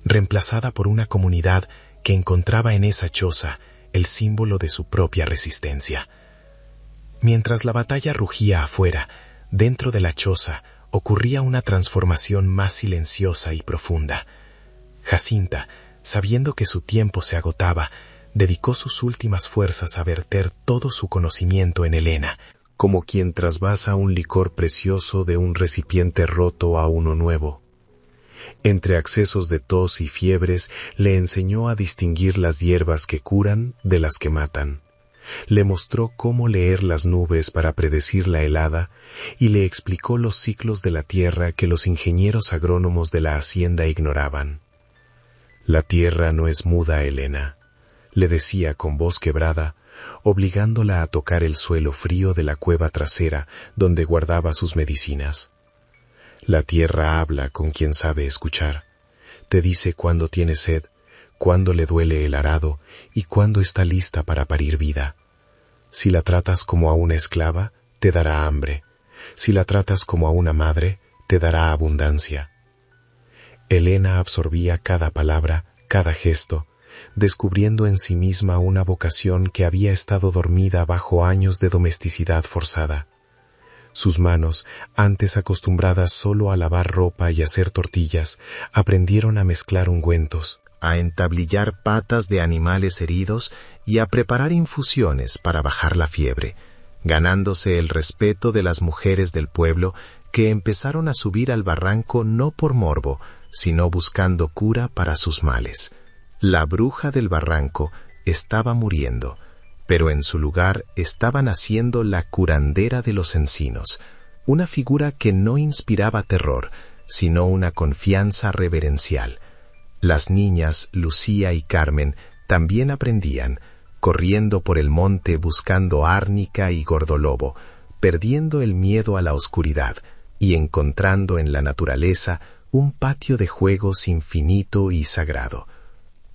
reemplazada por una comunidad que encontraba en esa choza el símbolo de su propia resistencia. Mientras la batalla rugía afuera, dentro de la choza ocurría una transformación más silenciosa y profunda. Jacinta, sabiendo que su tiempo se agotaba, dedicó sus últimas fuerzas a verter todo su conocimiento en Elena, como quien trasvasa un licor precioso de un recipiente roto a uno nuevo. Entre accesos de tos y fiebres, le enseñó a distinguir las hierbas que curan de las que matan. Le mostró cómo leer las nubes para predecir la helada y le explicó los ciclos de la tierra que los ingenieros agrónomos de la hacienda ignoraban. «La tierra no es muda, Elena», le decía con voz quebrada, obligándola a tocar el suelo frío de la cueva trasera donde guardaba sus medicinas. «La tierra habla con quien sabe escuchar. Te dice cuándo tiene sed, cuándo le duele el arado y cuándo está lista para parir vida. Si la tratas como a una esclava, te dará hambre. Si la tratas como a una madre, te dará abundancia». Elena absorbía cada palabra, cada gesto, descubriendo en sí misma una vocación que había estado dormida bajo años de domesticidad forzada. Sus manos, antes acostumbradas solo a lavar ropa y hacer tortillas, aprendieron a mezclar ungüentos, a entablillar patas de animales heridos y a preparar infusiones para bajar la fiebre, ganándose el respeto de las mujeres del pueblo que empezaron a subir al barranco no por morbo, sino buscando cura para sus males. La bruja del barranco estaba muriendo, pero en su lugar estaba naciendo la curandera de los encinos, una figura que no inspiraba terror, sino una confianza reverencial. Las niñas, Lucía y Carmen, también aprendían, corriendo por el monte buscando árnica y gordolobo, perdiendo el miedo a la oscuridad y encontrando en la naturaleza un patio de juegos infinito y sagrado.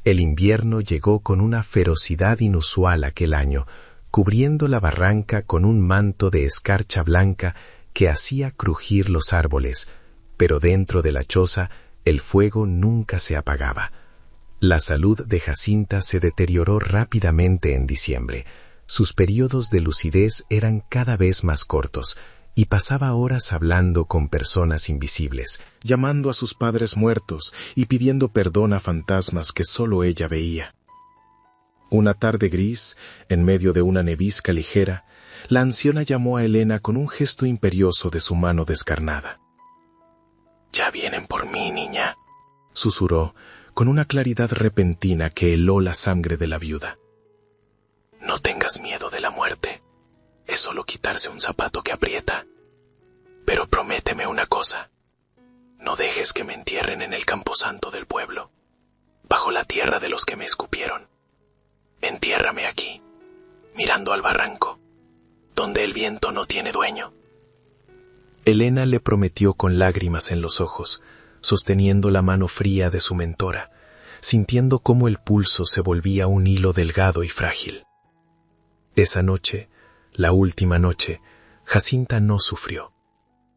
El invierno llegó con una ferocidad inusual aquel año, cubriendo la barranca con un manto de escarcha blanca que hacía crujir los árboles, pero dentro de la choza el fuego nunca se apagaba. La salud de Jacinta se deterioró rápidamente en diciembre. Sus periodos de lucidez eran cada vez más cortos, y pasaba horas hablando con personas invisibles, llamando a sus padres muertos y pidiendo perdón a fantasmas que solo ella veía. Una tarde gris, en medio de una nevisca ligera, la anciana llamó a Elena con un gesto imperioso de su mano descarnada. «Ya vienen por mí, niña», susurró, con una claridad repentina que heló la sangre de la viuda. «No tengas miedo de la muerte. Es solo quitarse un zapato que aprieta. Pero prométeme una cosa. No dejes que me entierren en el camposanto del pueblo, bajo la tierra de los que me escupieron. Entiérrame aquí, mirando al barranco, donde el viento no tiene dueño». Elena le prometió con lágrimas en los ojos, sosteniendo la mano fría de su mentora, sintiendo cómo el pulso se volvía un hilo delgado y frágil. Esa noche, la última noche, Jacinta no sufrió.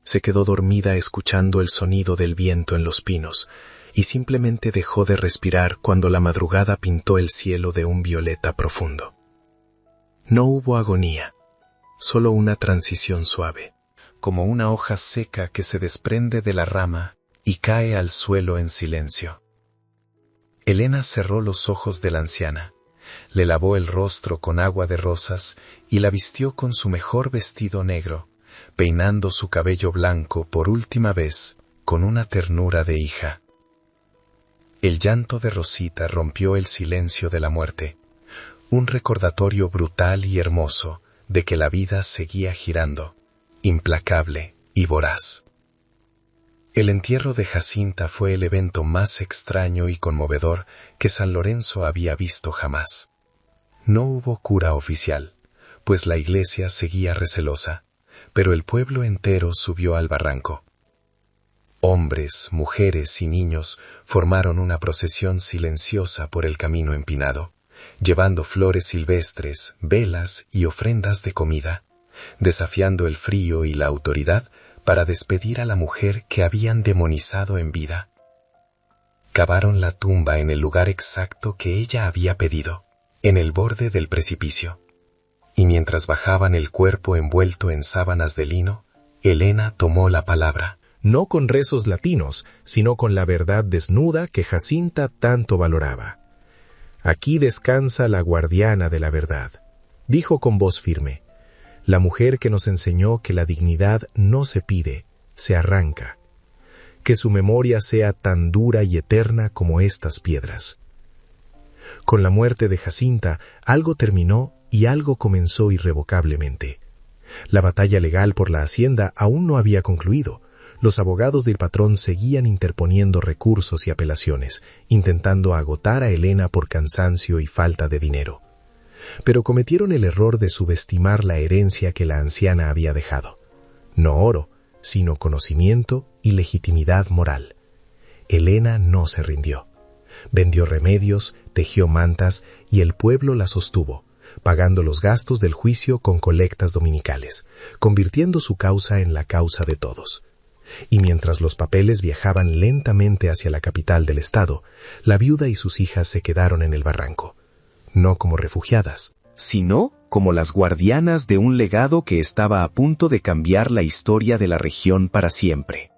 Se quedó dormida escuchando el sonido del viento en los pinos y simplemente dejó de respirar cuando la madrugada pintó el cielo de un violeta profundo. No hubo agonía, solo una transición suave, como una hoja seca que se desprende de la rama y cae al suelo en silencio. Elena cerró los ojos de la anciana, le lavó el rostro con agua de rosas y la vistió con su mejor vestido negro, peinando su cabello blanco por última vez con una ternura de hija. El llanto de Rosita rompió el silencio de la muerte, un recordatorio brutal y hermoso de que la vida seguía girando, implacable y voraz. El entierro de Jacinta fue el evento más extraño y conmovedor que San Lorenzo había visto jamás. No hubo cura oficial, pues la iglesia seguía recelosa, pero el pueblo entero subió al barranco. Hombres, mujeres y niños formaron una procesión silenciosa por el camino empinado, llevando flores silvestres, velas y ofrendas de comida, desafiando el frío y la autoridad para despedir a la mujer que habían demonizado en vida. Cavaron la tumba en el lugar exacto que ella había pedido, en el borde del precipicio. Y mientras bajaban el cuerpo envuelto en sábanas de lino, Helena tomó la palabra. No con rezos latinos, sino con la verdad desnuda que Jacinta tanto valoraba. Aquí descansa la guardiana de la verdad, dijo con voz firme, la mujer que nos enseñó que la dignidad no se pide, se arranca. Que su memoria sea tan dura y eterna como estas piedras. Con la muerte de Jacinta, algo terminó y algo comenzó irrevocablemente. La batalla legal por la hacienda aún no había concluido. Los abogados del patrón seguían interponiendo recursos y apelaciones, intentando agotar a Helena por cansancio y falta de dinero. Pero cometieron el error de subestimar la herencia que la anciana había dejado. No oro, sino conocimiento y legitimidad moral. Helena no se rindió. Vendió remedios, tejió mantas y el pueblo la sostuvo, pagando los gastos del juicio con colectas dominicales, convirtiendo su causa en la causa de todos. Y mientras los papeles viajaban lentamente hacia la capital del estado, la viuda y sus hijas se quedaron en el barranco, no como refugiadas, sino como las guardianas de un legado que estaba a punto de cambiar la historia de la región para siempre.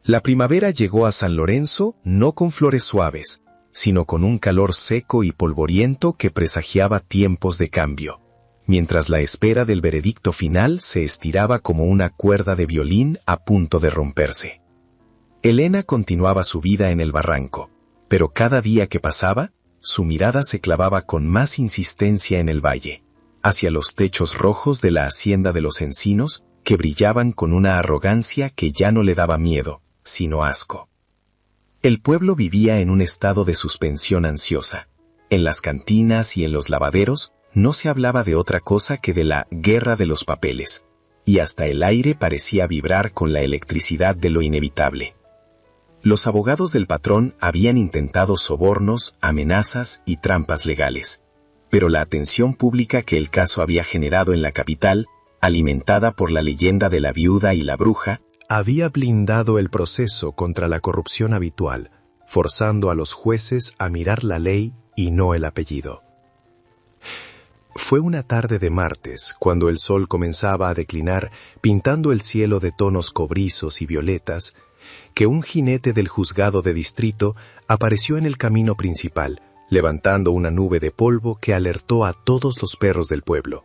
La primavera llegó a San Lorenzo no con flores suaves, sino con un calor seco y polvoriento que presagiaba tiempos de cambio, mientras la espera del veredicto final se estiraba como una cuerda de violín a punto de romperse. Helena continuaba su vida en el barranco, pero cada día que pasaba, su mirada se clavaba con más insistencia en el valle, hacia los techos rojos de la hacienda de los encinos, que brillaban con una arrogancia que ya no le daba miedo, sino asco. El pueblo vivía en un estado de suspensión ansiosa. En las cantinas y en los lavaderos no se hablaba de otra cosa que de la guerra de los papeles, y hasta el aire parecía vibrar con la electricidad de lo inevitable. Los abogados del patrón habían intentado sobornos, amenazas y trampas legales, pero la atención pública que el caso había generado en la capital, alimentada por la leyenda de la viuda y la bruja, había blindado el proceso contra la corrupción habitual, forzando a los jueces a mirar la ley y no el apellido. Fue una tarde de martes, cuando el sol comenzaba a declinar, pintando el cielo de tonos cobrizos y violetas, que un jinete del juzgado de distrito apareció en el camino principal, levantando una nube de polvo que alertó a todos los perros del pueblo.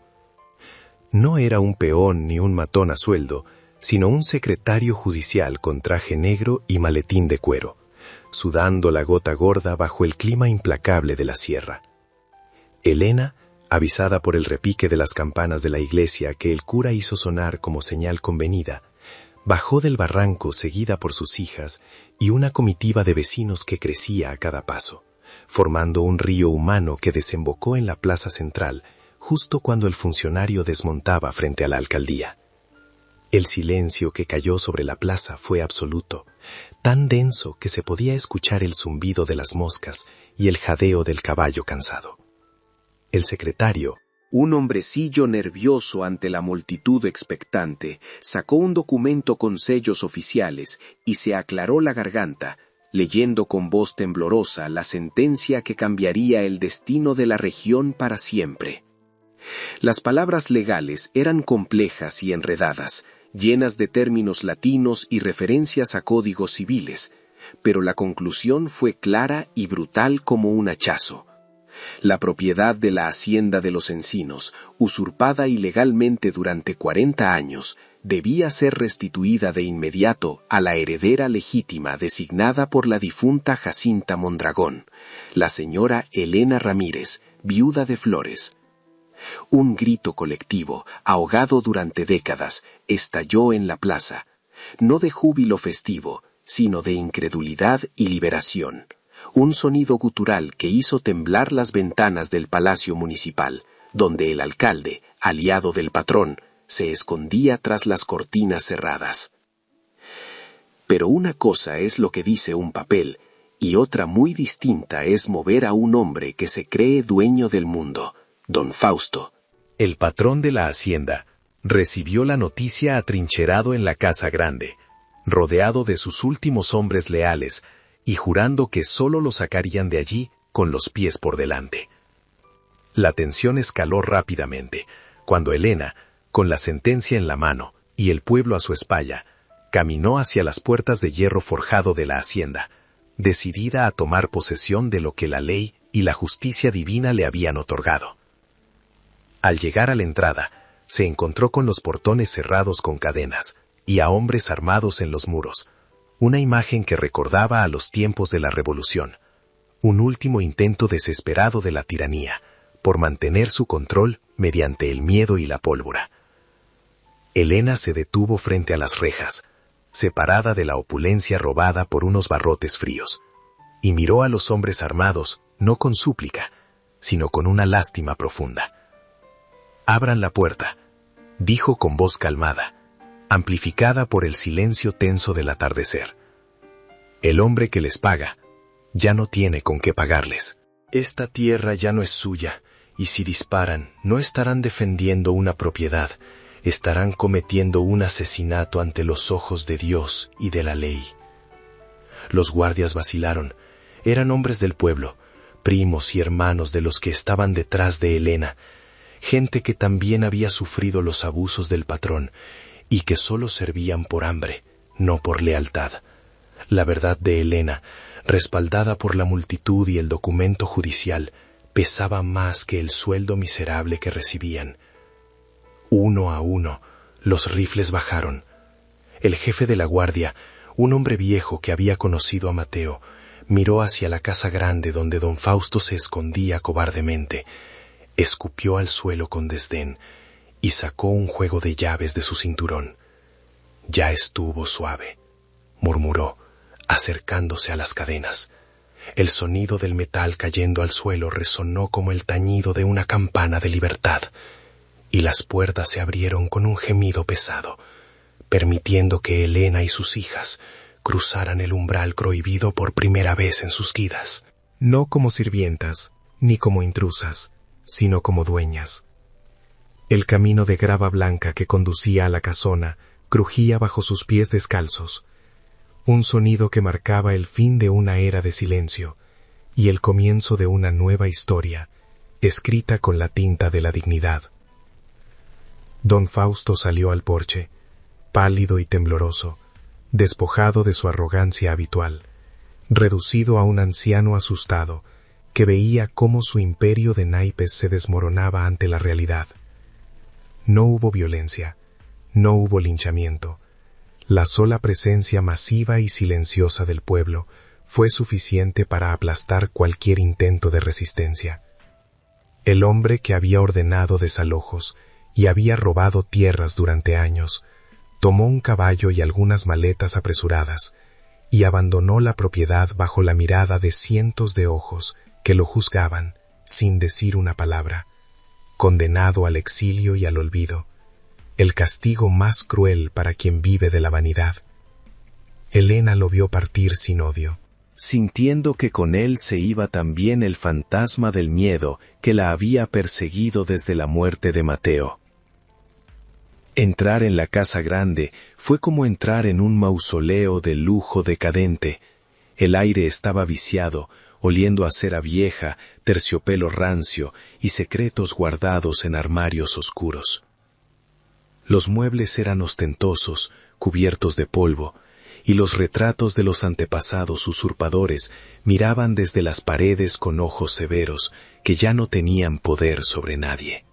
No era un peón ni un matón a sueldo, sino un secretario judicial con traje negro y maletín de cuero, sudando la gota gorda bajo el clima implacable de la sierra. Helena, avisada por el repique de las campanas de la iglesia que el cura hizo sonar como señal convenida, bajó del barranco seguida por sus hijas y una comitiva de vecinos que crecía a cada paso, formando un río humano que desembocó en la plaza central justo cuando el funcionario desmontaba frente a la alcaldía. El silencio que cayó sobre la plaza fue absoluto, tan denso que se podía escuchar el zumbido de las moscas y el jadeo del caballo cansado. El secretario, un hombrecillo nervioso ante la multitud expectante, sacó un documento con sellos oficiales y se aclaró la garganta, leyendo con voz temblorosa la sentencia que cambiaría el destino de la región para siempre. Las palabras legales eran complejas y enredadas, llenas de términos latinos y referencias a códigos civiles, pero la conclusión fue clara y brutal como un hachazo. La propiedad de la hacienda de los encinos, usurpada ilegalmente durante 40 años, debía ser restituida de inmediato a la heredera legítima designada por la difunta Jacinta Mondragón, la señora Helena Ramírez, viuda de Flores. Un grito colectivo, ahogado durante décadas, estalló en la plaza, no de júbilo festivo, sino de incredulidad y liberación. Un sonido gutural que hizo temblar las ventanas del Palacio Municipal, donde el alcalde, aliado del patrón, se escondía tras las cortinas cerradas. Pero una cosa es lo que dice un papel, y otra muy distinta es mover a un hombre que se cree dueño del mundo, don Fausto. El patrón de la hacienda recibió la noticia atrincherado en la casa grande, rodeado de sus últimos hombres leales, y jurando que solo lo sacarían de allí con los pies por delante. La tensión escaló rápidamente, cuando Elena, con la sentencia en la mano y el pueblo a su espalda, caminó hacia las puertas de hierro forjado de la hacienda, decidida a tomar posesión de lo que la ley y la justicia divina le habían otorgado. Al llegar a la entrada, se encontró con los portones cerrados con cadenas y a hombres armados en los muros, una imagen que recordaba a los tiempos de la Revolución, un último intento desesperado de la tiranía por mantener su control mediante el miedo y la pólvora. Elena se detuvo frente a las rejas, separada de la opulencia robada por unos barrotes fríos, y miró a los hombres armados no con súplica, sino con una lástima profunda. «Abran la puerta», dijo con voz calmada, amplificada por el silencio tenso del atardecer. «El hombre que les paga ya no tiene con qué pagarles. Esta tierra ya no es suya, y si disparan, no estarán defendiendo una propiedad, estarán cometiendo un asesinato ante los ojos de Dios y de la ley». Los guardias vacilaron. Eran hombres del pueblo, primos y hermanos de los que estaban detrás de Elena, gente que también había sufrido los abusos del patrón y que solo servían por hambre, no por lealtad. La verdad de Elena, respaldada por la multitud y el documento judicial, pesaba más que el sueldo miserable que recibían. Uno a uno, los rifles bajaron. El jefe de la guardia, un hombre viejo que había conocido a Mateo, miró hacia la casa grande donde don Fausto se escondía cobardemente, escupió al suelo con desdén y sacó un juego de llaves de su cinturón. «Ya estuvo suave», murmuró, acercándose a las cadenas. El sonido del metal cayendo al suelo resonó como el tañido de una campana de libertad, y las puertas se abrieron con un gemido pesado, permitiendo que Elena y sus hijas cruzaran el umbral prohibido por primera vez en sus vidas. No como sirvientas, ni como intrusas, sino como dueñas. El camino de grava blanca que conducía a la casona crujía bajo sus pies descalzos, un sonido que marcaba el fin de una era de silencio y el comienzo de una nueva historia, escrita con la tinta de la dignidad. Don Fausto salió al porche, pálido y tembloroso, despojado de su arrogancia habitual, reducido a un anciano asustado, que veía cómo su imperio de naipes se desmoronaba ante la realidad. No hubo violencia, no hubo linchamiento. La sola presencia masiva y silenciosa del pueblo fue suficiente para aplastar cualquier intento de resistencia. El hombre que había ordenado desalojos y había robado tierras durante años, tomó un caballo y algunas maletas apresuradas, y abandonó la propiedad bajo la mirada de cientos de ojos que lo juzgaban, sin decir una palabra, condenado al exilio y al olvido, el castigo más cruel para quien vive de la vanidad. Elena lo vio partir sin odio, sintiendo que con él se iba también el fantasma del miedo que la había perseguido desde la muerte de Mateo. Entrar en la casa grande fue como entrar en un mausoleo de lujo decadente. El aire estaba viciado, oliendo a cera vieja, terciopelo rancio y secretos guardados en armarios oscuros. Los muebles eran ostentosos, cubiertos de polvo, y los retratos de los antepasados usurpadores miraban desde las paredes con ojos severos que ya no tenían poder sobre nadie.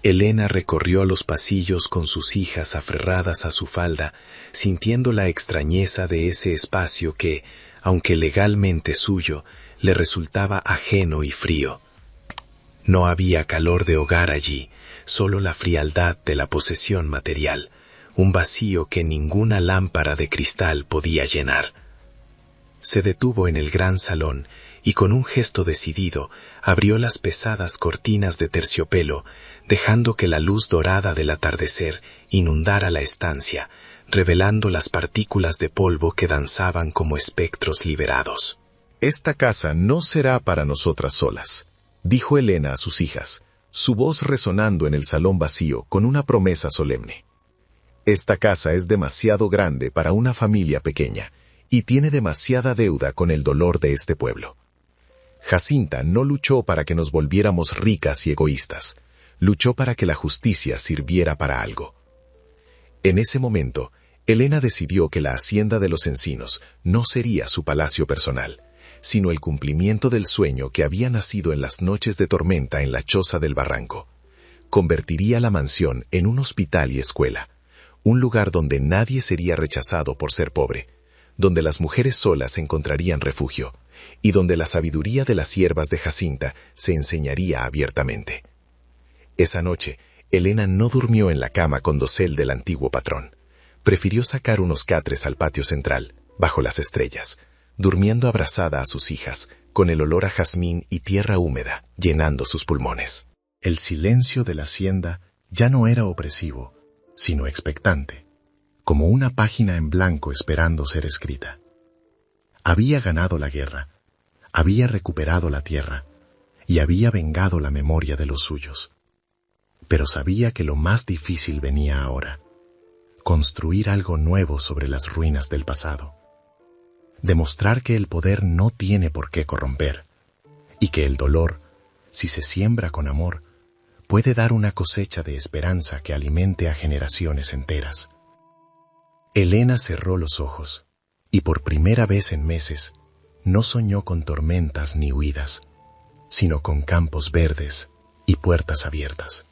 Elena recorrió los pasillos con sus hijas aferradas a su falda, sintiendo la extrañeza de ese espacio que, aunque legalmente suyo, le resultaba ajeno y frío. No había calor de hogar allí, solo la frialdad de la posesión material, un vacío que ninguna lámpara de cristal podía llenar. Se detuvo en el gran salón y con un gesto decidido abrió las pesadas cortinas de terciopelo, dejando que la luz dorada del atardecer inundara la estancia, revelando las partículas de polvo que danzaban como espectros liberados. «Esta casa no será para nosotras solas», dijo Elena a sus hijas, su voz resonando en el salón vacío con una promesa solemne. «Esta casa es demasiado grande para una familia pequeña y tiene demasiada deuda con el dolor de este pueblo. Jacinta no luchó para que nos volviéramos ricas y egoístas, luchó para que la justicia sirviera para algo». En ese momento, Elena decidió que la hacienda de los Encinos no sería su palacio personal, sino el cumplimiento del sueño que había nacido en las noches de tormenta en la choza del barranco. Convertiría la mansión en un hospital y escuela, un lugar donde nadie sería rechazado por ser pobre, donde las mujeres solas encontrarían refugio, y donde la sabiduría de las siervas de Jacinta se enseñaría abiertamente. Esa noche, Elena no durmió en la cama con dosel del antiguo patrón. Prefirió sacar unos catres al patio central, bajo las estrellas, durmiendo abrazada a sus hijas, con el olor a jazmín y tierra húmeda llenando sus pulmones. El silencio de la hacienda ya no era opresivo, sino expectante, como una página en blanco esperando ser escrita. Había ganado la guerra, había recuperado la tierra y había vengado la memoria de los suyos. Pero sabía que lo más difícil venía ahora: construir algo nuevo sobre las ruinas del pasado. Demostrar que el poder no tiene por qué corromper, y que el dolor, si se siembra con amor, puede dar una cosecha de esperanza que alimente a generaciones enteras. Elena cerró los ojos, y por primera vez en meses, no soñó con tormentas ni huidas, sino con campos verdes y puertas abiertas.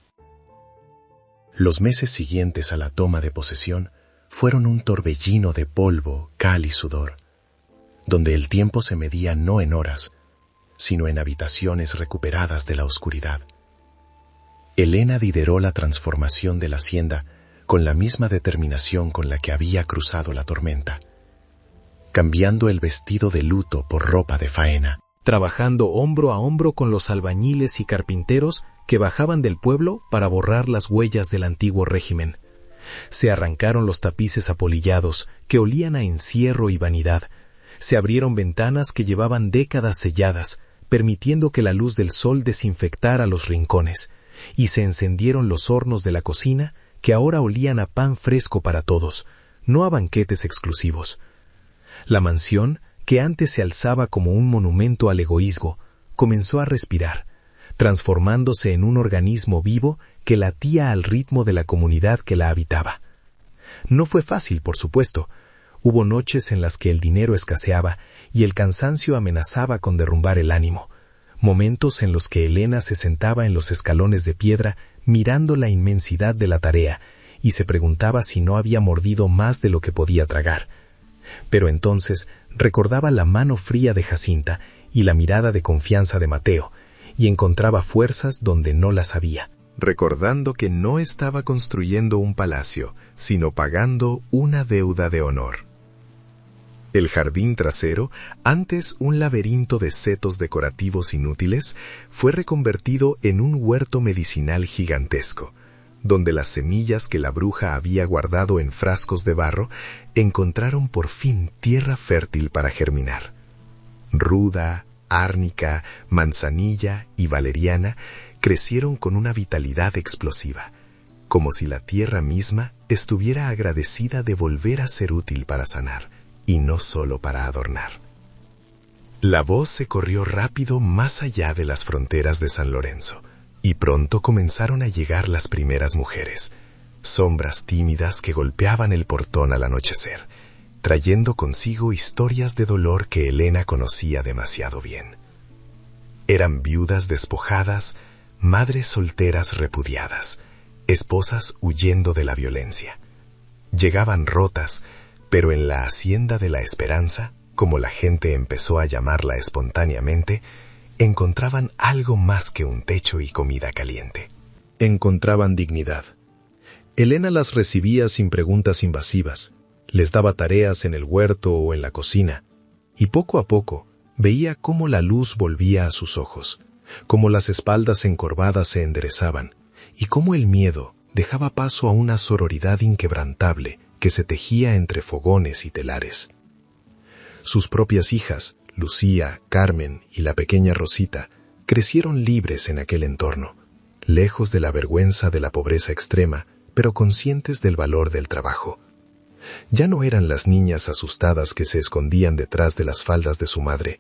Los meses siguientes a la toma de posesión fueron un torbellino de polvo, cal y sudor, donde el tiempo se medía no en horas, sino en habitaciones recuperadas de la oscuridad. Elena lideró la transformación de la hacienda con la misma determinación con la que había cruzado la tormenta, cambiando el vestido de luto por ropa de faena, trabajando hombro a hombro con los albañiles y carpinteros que bajaban del pueblo para borrar las huellas del antiguo régimen. Se arrancaron los tapices apolillados que olían a encierro y vanidad. Se abrieron ventanas que llevaban décadas selladas, permitiendo que la luz del sol desinfectara los rincones, y se encendieron los hornos de la cocina que ahora olían a pan fresco para todos, no a banquetes exclusivos. La mansión, que antes se alzaba como un monumento al egoísmo, comenzó a respirar, transformándose en un organismo vivo que latía al ritmo de la comunidad que la habitaba. No fue fácil, por supuesto. Hubo noches en las que el dinero escaseaba y el cansancio amenazaba con derrumbar el ánimo, momentos en los que Elena se sentaba en los escalones de piedra mirando la inmensidad de la tarea y se preguntaba si no había mordido más de lo que podía tragar. Pero entonces recordaba la mano fría de Jacinta y la mirada de confianza de Mateo, y encontraba fuerzas donde no las había. Recordando que no estaba construyendo un palacio, sino pagando una deuda de honor. El jardín trasero, antes un laberinto de setos decorativos inútiles, fue reconvertido en un huerto medicinal gigantesco, donde las semillas que la bruja había guardado en frascos de barro encontraron por fin tierra fértil para germinar. Ruda, árnica, manzanilla y valeriana crecieron con una vitalidad explosiva, como si la tierra misma estuviera agradecida de volver a ser útil para sanar, y no solo para adornar. La voz se corrió rápido más allá de las fronteras de San Lorenzo, y pronto comenzaron a llegar las primeras mujeres, sombras tímidas que golpeaban el portón al anochecer, trayendo consigo historias de dolor que Elena conocía demasiado bien. Eran viudas despojadas, madres solteras repudiadas, esposas huyendo de la violencia. Llegaban rotas, pero en la hacienda de la esperanza, como la gente empezó a llamarla espontáneamente, encontraban algo más que un techo y comida caliente. Encontraban dignidad. Elena las recibía sin preguntas invasivas, les daba tareas en el huerto o en la cocina, y poco a poco veía cómo la luz volvía a sus ojos, cómo las espaldas encorvadas se enderezaban, y cómo el miedo dejaba paso a una sororidad inquebrantable que se tejía entre fogones y telares. Sus propias hijas, Lucía, Carmen y la pequeña Rosita, crecieron libres en aquel entorno, lejos de la vergüenza de la pobreza extrema, pero conscientes del valor del trabajo. Ya no eran las niñas asustadas que se escondían detrás de las faldas de su madre.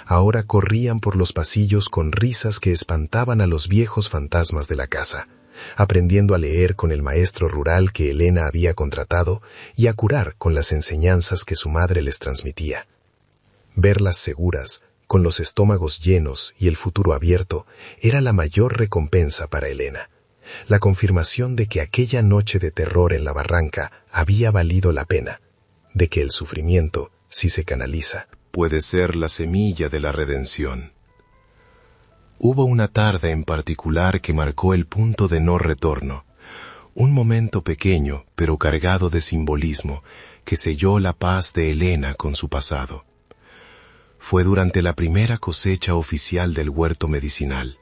Ahora corrían por los pasillos con risas que espantaban a los viejos fantasmas de la casa, aprendiendo a leer con el maestro rural que Elena había contratado y a curar con las enseñanzas que su madre les transmitía. Verlas seguras, con los estómagos llenos y el futuro abierto, era la mayor recompensa para Elena. La confirmación de que aquella noche de terror en la barranca había valido la pena, de que el sufrimiento, si se canaliza, puede ser la semilla de la redención. Hubo una tarde en particular que marcó el punto de no retorno, un momento pequeño pero cargado de simbolismo que selló la paz de Elena con su pasado. Fue durante la primera cosecha oficial del huerto medicinal.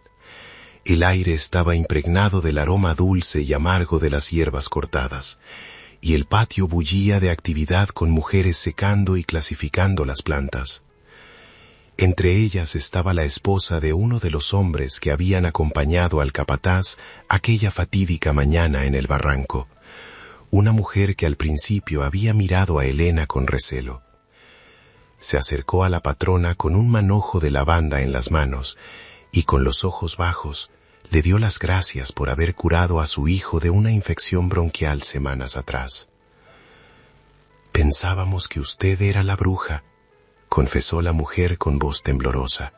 El aire estaba impregnado del aroma dulce y amargo de las hierbas cortadas, y el patio bullía de actividad con mujeres secando y clasificando las plantas. Entre ellas estaba la esposa de uno de los hombres que habían acompañado al capataz aquella fatídica mañana en el barranco, una mujer que al principio había mirado a Elena con recelo. Se acercó a la patrona con un manojo de lavanda en las manos y con los ojos bajos le dio las gracias por haber curado a su hijo de una infección bronquial semanas atrás. «Pensábamos que usted era la bruja», confesó la mujer con voz temblorosa.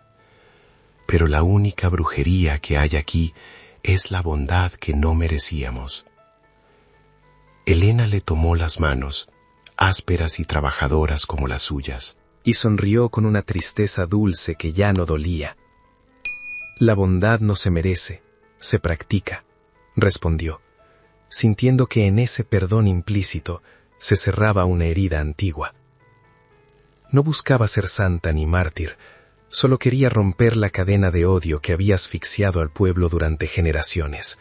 «Pero la única brujería que hay aquí es la bondad que no merecíamos». Elena le tomó las manos, ásperas y trabajadoras como las suyas, y sonrió con una tristeza dulce que ya no dolía. «La bondad no se merece, se practica», respondió, sintiendo que en ese perdón implícito se cerraba una herida antigua. No buscaba ser santa ni mártir, solo quería romper la cadena de odio que había asfixiado al pueblo durante generaciones.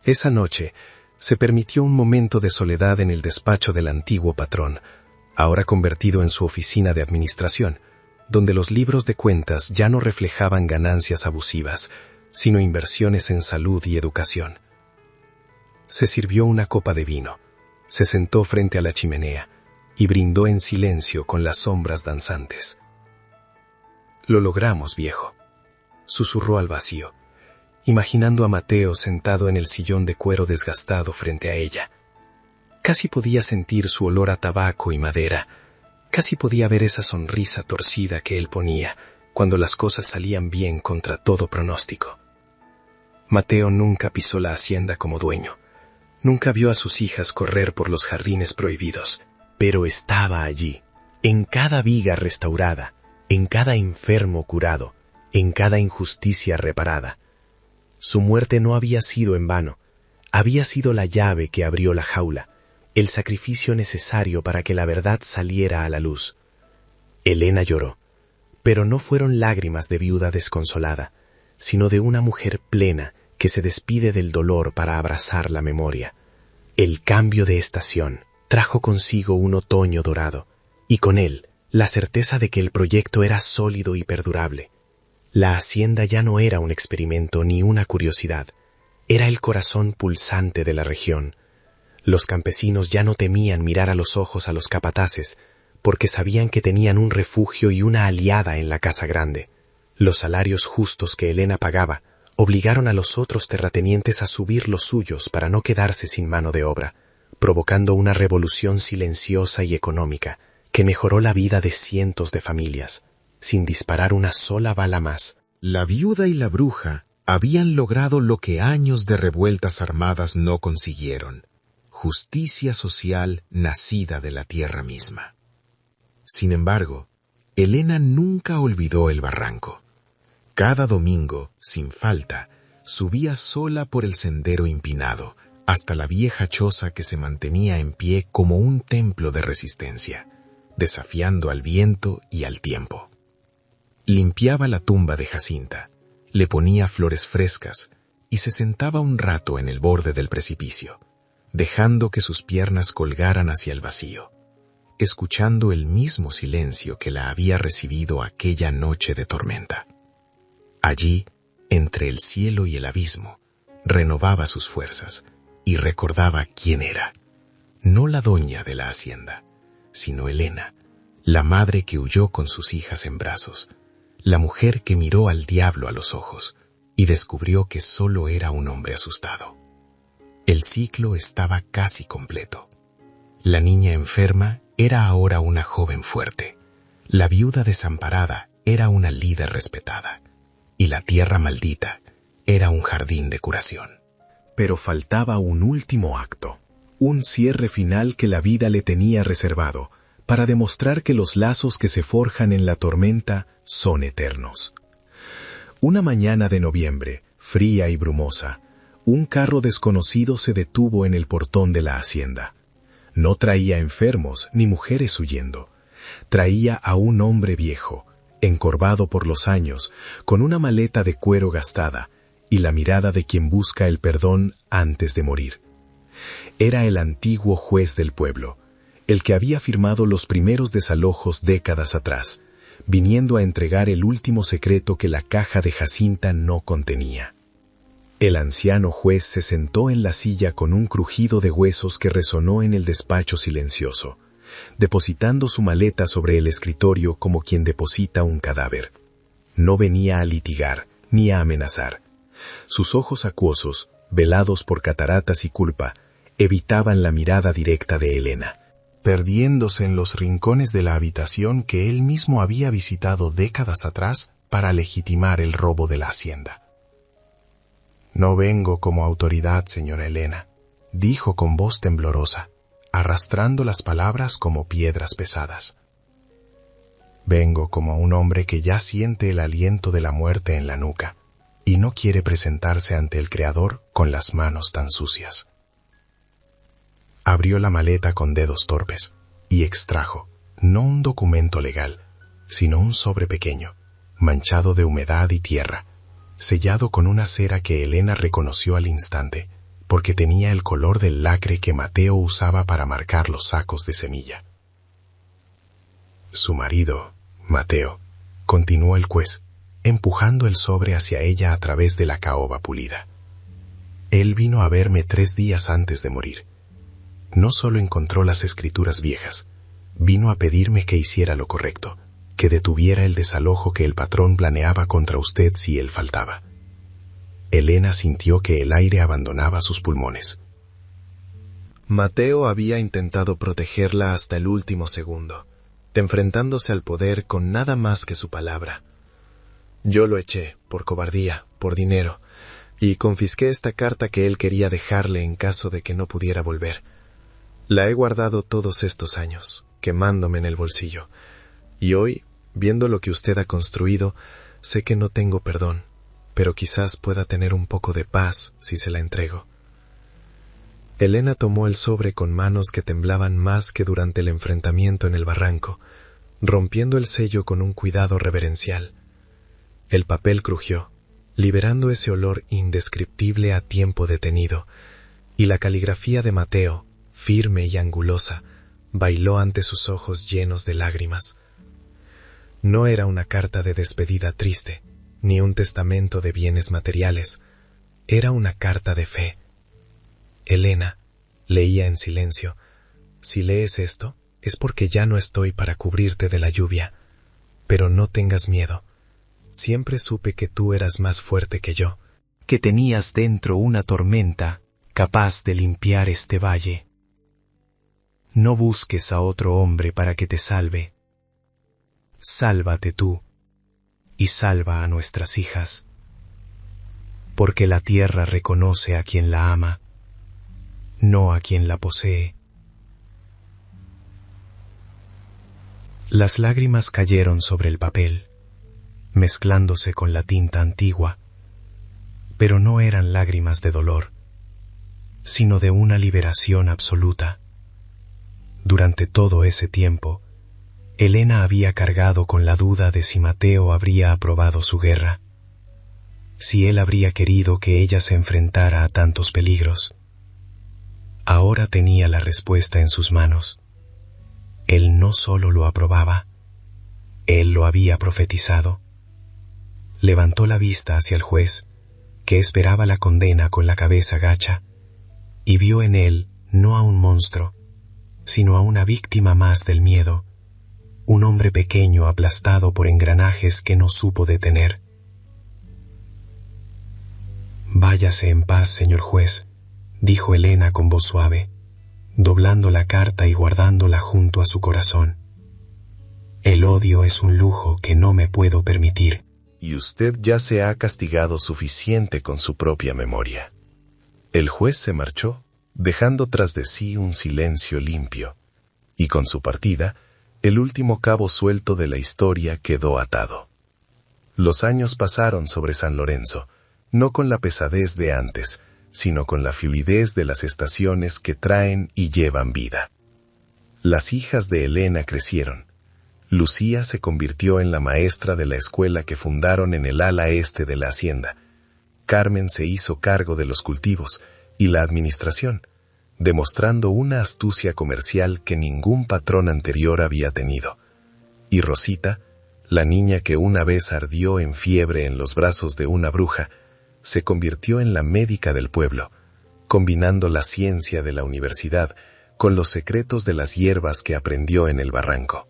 Esa noche se permitió un momento de soledad en el despacho del antiguo patrón, ahora convertido en su oficina de administración, donde los libros de cuentas ya no reflejaban ganancias abusivas, sino inversiones en salud y educación. Se sirvió una copa de vino, se sentó frente a la chimenea y brindó en silencio con las sombras danzantes. «Lo logramos, viejo», susurró al vacío, imaginando a Mateo sentado en el sillón de cuero desgastado frente a ella. Casi podía sentir su olor a tabaco y madera, casi podía ver esa sonrisa torcida que él ponía cuando las cosas salían bien contra todo pronóstico. Mateo nunca pisó la hacienda como dueño, nunca vio a sus hijas correr por los jardines prohibidos, pero estaba allí, en cada viga restaurada, en cada enfermo curado, en cada injusticia reparada. Su muerte no había sido en vano, había sido la llave que abrió la jaula, el sacrificio necesario para que la verdad saliera a la luz. Elena lloró, pero no fueron lágrimas de viuda desconsolada, sino de una mujer plena que se despide del dolor para abrazar la memoria. El cambio de estación trajo consigo un otoño dorado, y con él la certeza de que el proyecto era sólido y perdurable. La hacienda ya no era un experimento ni una curiosidad, era el corazón pulsante de la región. Los campesinos ya no temían mirar a los ojos a los capataces, porque sabían que tenían un refugio y una aliada en la casa grande. Los salarios justos que Elena pagaba obligaron a los otros terratenientes a subir los suyos para no quedarse sin mano de obra, provocando una revolución silenciosa y económica que mejoró la vida de cientos de familias, sin disparar una sola bala más. La viuda y la bruja habían logrado lo que años de revueltas armadas no consiguieron: justicia social nacida de la tierra misma. Sin embargo, Elena nunca olvidó el barranco. Cada domingo, sin falta, subía sola por el sendero empinado, hasta la vieja choza que se mantenía en pie como un templo de resistencia. desafiando al viento y al tiempo. Limpiaba la tumba de Jacinta, le ponía flores frescas y se sentaba un rato en el borde del precipicio, dejando que sus piernas colgaran hacia el vacío, escuchando el mismo silencio que la había recibido aquella noche de tormenta. Allí, entre el cielo y el abismo, renovaba sus fuerzas y recordaba quién era, no la doña de la hacienda, sino Elena, la madre que huyó con sus hijas en brazos, la mujer que miró al diablo a los ojos y descubrió que solo era un hombre asustado. El ciclo estaba casi completo. La niña enferma era ahora una joven fuerte, la viuda desamparada era una líder respetada, y la tierra maldita era un jardín de curación. Pero faltaba un último acto, un cierre final que la vida le tenía reservado, para demostrar que los lazos que se forjan en la tormenta son eternos. Una mañana de noviembre, fría y brumosa, un carro desconocido se detuvo en el portón de la hacienda. No traía enfermos ni mujeres huyendo. Traía a un hombre viejo, encorvado por los años, con una maleta de cuero gastada y la mirada de quien busca el perdón antes de morir. Era el antiguo juez del pueblo, el que había firmado los primeros desalojos décadas atrás, viniendo a entregar el último secreto que la caja de Jacinta no contenía. El anciano juez se sentó en la silla con un crujido de huesos que resonó en el despacho silencioso, depositando su maleta sobre el escritorio como quien deposita un cadáver. No venía a litigar, ni a amenazar. Sus ojos acuosos, velados por cataratas y culpa, evitaban la mirada directa de Elena, perdiéndose en los rincones de la habitación que él mismo había visitado décadas atrás para legitimar el robo de la hacienda. «No vengo como autoridad, señora Elena», dijo con voz temblorosa, arrastrando las palabras como piedras pesadas. «Vengo como un hombre que ya siente el aliento de la muerte en la nuca y no quiere presentarse ante el Creador con las manos tan sucias». Abrió la maleta con dedos torpes y extrajo, no un documento legal, sino un sobre pequeño, manchado de humedad y tierra, sellado con una cera que Elena reconoció al instante, porque tenía el color del lacre que Mateo usaba para marcar los sacos de semilla. Su marido, Mateo, continuó el juez, empujando el sobre hacia ella a través de la caoba pulida. Él vino a verme 3 días antes de morir. No solo encontró las escrituras viejas, vino a pedirme que hiciera lo correcto, que detuviera el desalojo que el patrón planeaba contra usted si él faltaba. Elena sintió que el aire abandonaba sus pulmones. Mateo había intentado protegerla hasta el último segundo, enfrentándose al poder con nada más que su palabra. Yo lo eché, por cobardía, por dinero, y confisqué esta carta que él quería dejarle en caso de que no pudiera volver. La he guardado todos estos años, quemándome en el bolsillo, y hoy, viendo lo que usted ha construido, sé que no tengo perdón, pero quizás pueda tener un poco de paz si se la entrego. Elena tomó el sobre con manos que temblaban más que durante el enfrentamiento en el barranco, rompiendo el sello con un cuidado reverencial. El papel crujió, liberando ese olor indescriptible a tiempo detenido, y la caligrafía de Mateo, firme y angulosa, bailó ante sus ojos llenos de lágrimas. No era una carta de despedida triste, ni un testamento de bienes materiales. Era una carta de fe. Elena, leía en silencio, si lees esto, es porque ya no estoy para cubrirte de la lluvia. Pero no tengas miedo. Siempre supe que tú eras más fuerte que yo, que tenías dentro una tormenta capaz de limpiar este valle. No busques a otro hombre para que te salve. Sálvate tú, y salva a nuestras hijas, porque la tierra reconoce a quien la ama, no a quien la posee. Las lágrimas cayeron sobre el papel, mezclándose con la tinta antigua, pero no eran lágrimas de dolor, sino de una liberación absoluta. Durante todo ese tiempo, Elena había cargado con la duda de si Mateo habría aprobado su guerra, si él habría querido que ella se enfrentara a tantos peligros. Ahora tenía la respuesta en sus manos. Él no solo lo aprobaba, él lo había profetizado. Levantó la vista hacia el juez, que esperaba la condena con la cabeza gacha, y vio en él no a un monstruo, sino a una víctima más del miedo, un hombre pequeño aplastado por engranajes que no supo detener. «Váyase en paz, señor juez», dijo Elena con voz suave, doblando la carta y guardándola junto a su corazón. «El odio es un lujo que no me puedo permitir». Y usted ya se ha castigado suficiente con su propia memoria. El juez se marchó, dejando tras de sí un silencio limpio, y con su partida, el último cabo suelto de la historia quedó atado. Los años pasaron sobre San Lorenzo, no con la pesadez de antes, sino con la fluidez de las estaciones que traen y llevan vida. Las hijas de Elena crecieron. Lucía se convirtió en la maestra de la escuela que fundaron en el ala este de la hacienda. Carmen se hizo cargo de los cultivos y la administración, demostrando una astucia comercial que ningún patrón anterior había tenido. Y Rosita, la niña que una vez ardió en fiebre en los brazos de una bruja, se convirtió en la médica del pueblo, combinando la ciencia de la universidad con los secretos de las hierbas que aprendió en el barranco.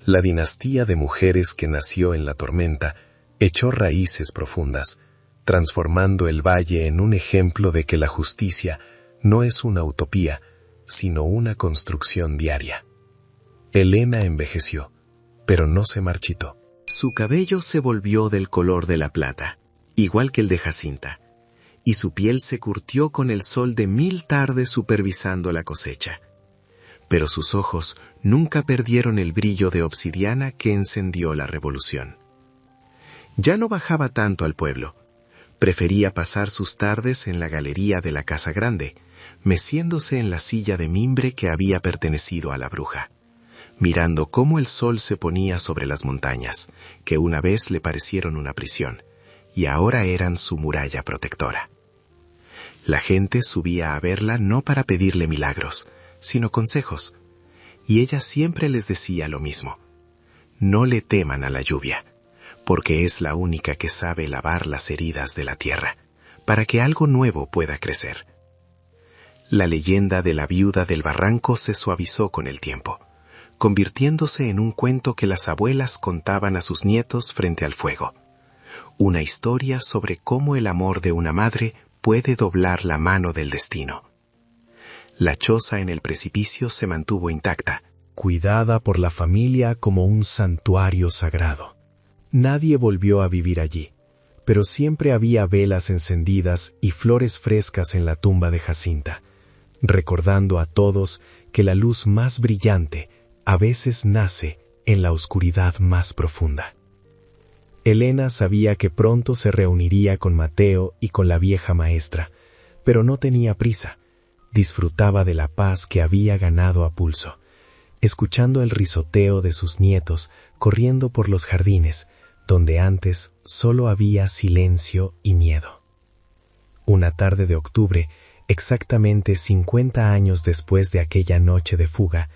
La dinastía de mujeres que nació en la tormenta echó raíces profundas, transformando el valle en un ejemplo de que la justicia no es una utopía, sino una construcción diaria. Elena envejeció, pero no se marchitó. Su cabello se volvió del color de la plata, igual que el de Jacinta, y su piel se curtió con el sol de 1000 tardes supervisando la cosecha. Pero sus ojos nunca perdieron el brillo de obsidiana que encendió la revolución. Ya no bajaba tanto al pueblo. Prefería pasar sus tardes en la galería de la Casa Grande, meciéndose en la silla de mimbre que había pertenecido a la bruja, mirando cómo el sol se ponía sobre las montañas, que una vez le parecieron una prisión, y ahora eran su muralla protectora. La gente subía a verla no para pedirle milagros, sino consejos, y ella siempre les decía lo mismo: no le teman a la lluvia, porque es la única que sabe lavar las heridas de la tierra, para que algo nuevo pueda crecer. La leyenda de la viuda del barranco se suavizó con el tiempo, convirtiéndose en un cuento que las abuelas contaban a sus nietos frente al fuego, una historia sobre cómo el amor de una madre puede doblar la mano del destino. La choza en el precipicio se mantuvo intacta, cuidada por la familia como un santuario sagrado. Nadie volvió a vivir allí, pero siempre había velas encendidas y flores frescas en la tumba de Jacinta, recordando a todos que la luz más brillante a veces nace en la oscuridad más profunda. Elena sabía que pronto se reuniría con Mateo y con la vieja maestra, pero no tenía prisa. Disfrutaba de la paz que había ganado a pulso, escuchando el risoteo de sus nietos corriendo por los jardines, donde antes solo había silencio y miedo. Una tarde de octubre, exactamente 50 años después de aquella noche de fuga,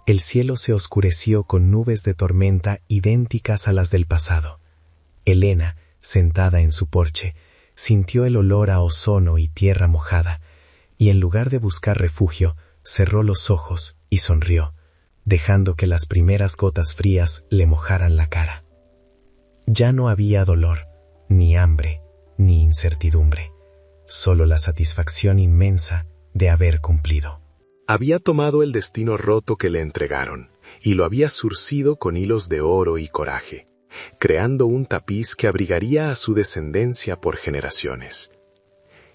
el cielo se oscureció con nubes de tormenta idénticas a las del pasado. Elena, sentada en su porche, sintió el olor a ozono y tierra mojada, y en lugar de buscar refugio, cerró los ojos y sonrió, dejando que las primeras gotas frías le mojaran la cara. Ya no había dolor, ni hambre, ni incertidumbre, solo la satisfacción inmensa de haber cumplido. Había tomado el destino roto que le entregaron, y lo había zurcido con hilos de oro y coraje, creando un tapiz que abrigaría a su descendencia por generaciones.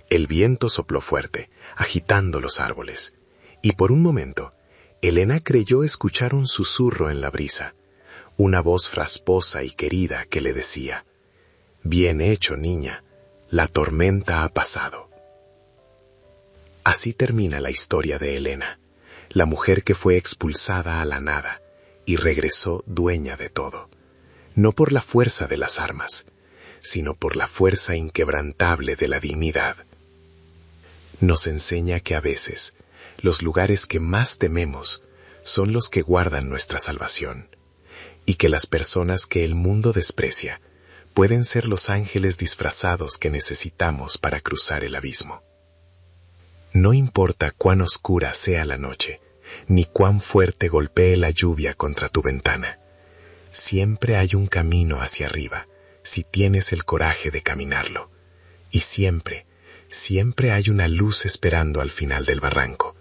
El viento sopló fuerte, agitando los árboles, y por un momento, Elena creyó escuchar un susurro en la brisa, una voz frasposa y querida que le decía: «Bien hecho, niña, la tormenta ha pasado». Así termina la historia de Elena, la mujer que fue expulsada a la nada, y regresó dueña de todo, no por la fuerza de las armas, sino por la fuerza inquebrantable de la dignidad. Nos enseña que a veces los lugares que más tememos son los que guardan nuestra salvación, y que las personas que el mundo desprecia pueden ser los ángeles disfrazados que necesitamos para cruzar el abismo. No importa cuán oscura sea la noche, ni cuán fuerte golpee la lluvia contra tu ventana. Siempre hay un camino hacia arriba, si tienes el coraje de caminarlo. Y siempre hay una luz esperando al final del barranco,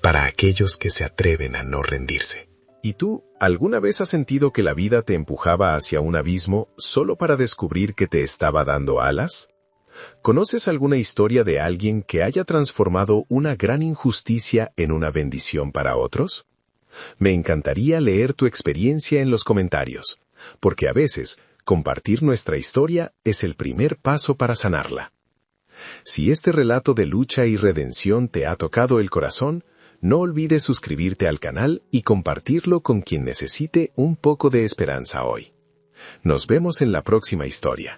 para aquellos que se atreven a no rendirse. ¿Y tú, alguna vez has sentido que la vida te empujaba hacia un abismo solo para descubrir que te estaba dando alas? ¿Conoces alguna historia de alguien que haya transformado una gran injusticia en una bendición para otros? Me encantaría leer tu experiencia en los comentarios, porque a veces compartir nuestra historia es el primer paso para sanarla. Si este relato de lucha y redención te ha tocado el corazón, no olvides suscribirte al canal y compartirlo con quien necesite un poco de esperanza hoy. Nos vemos en la próxima historia.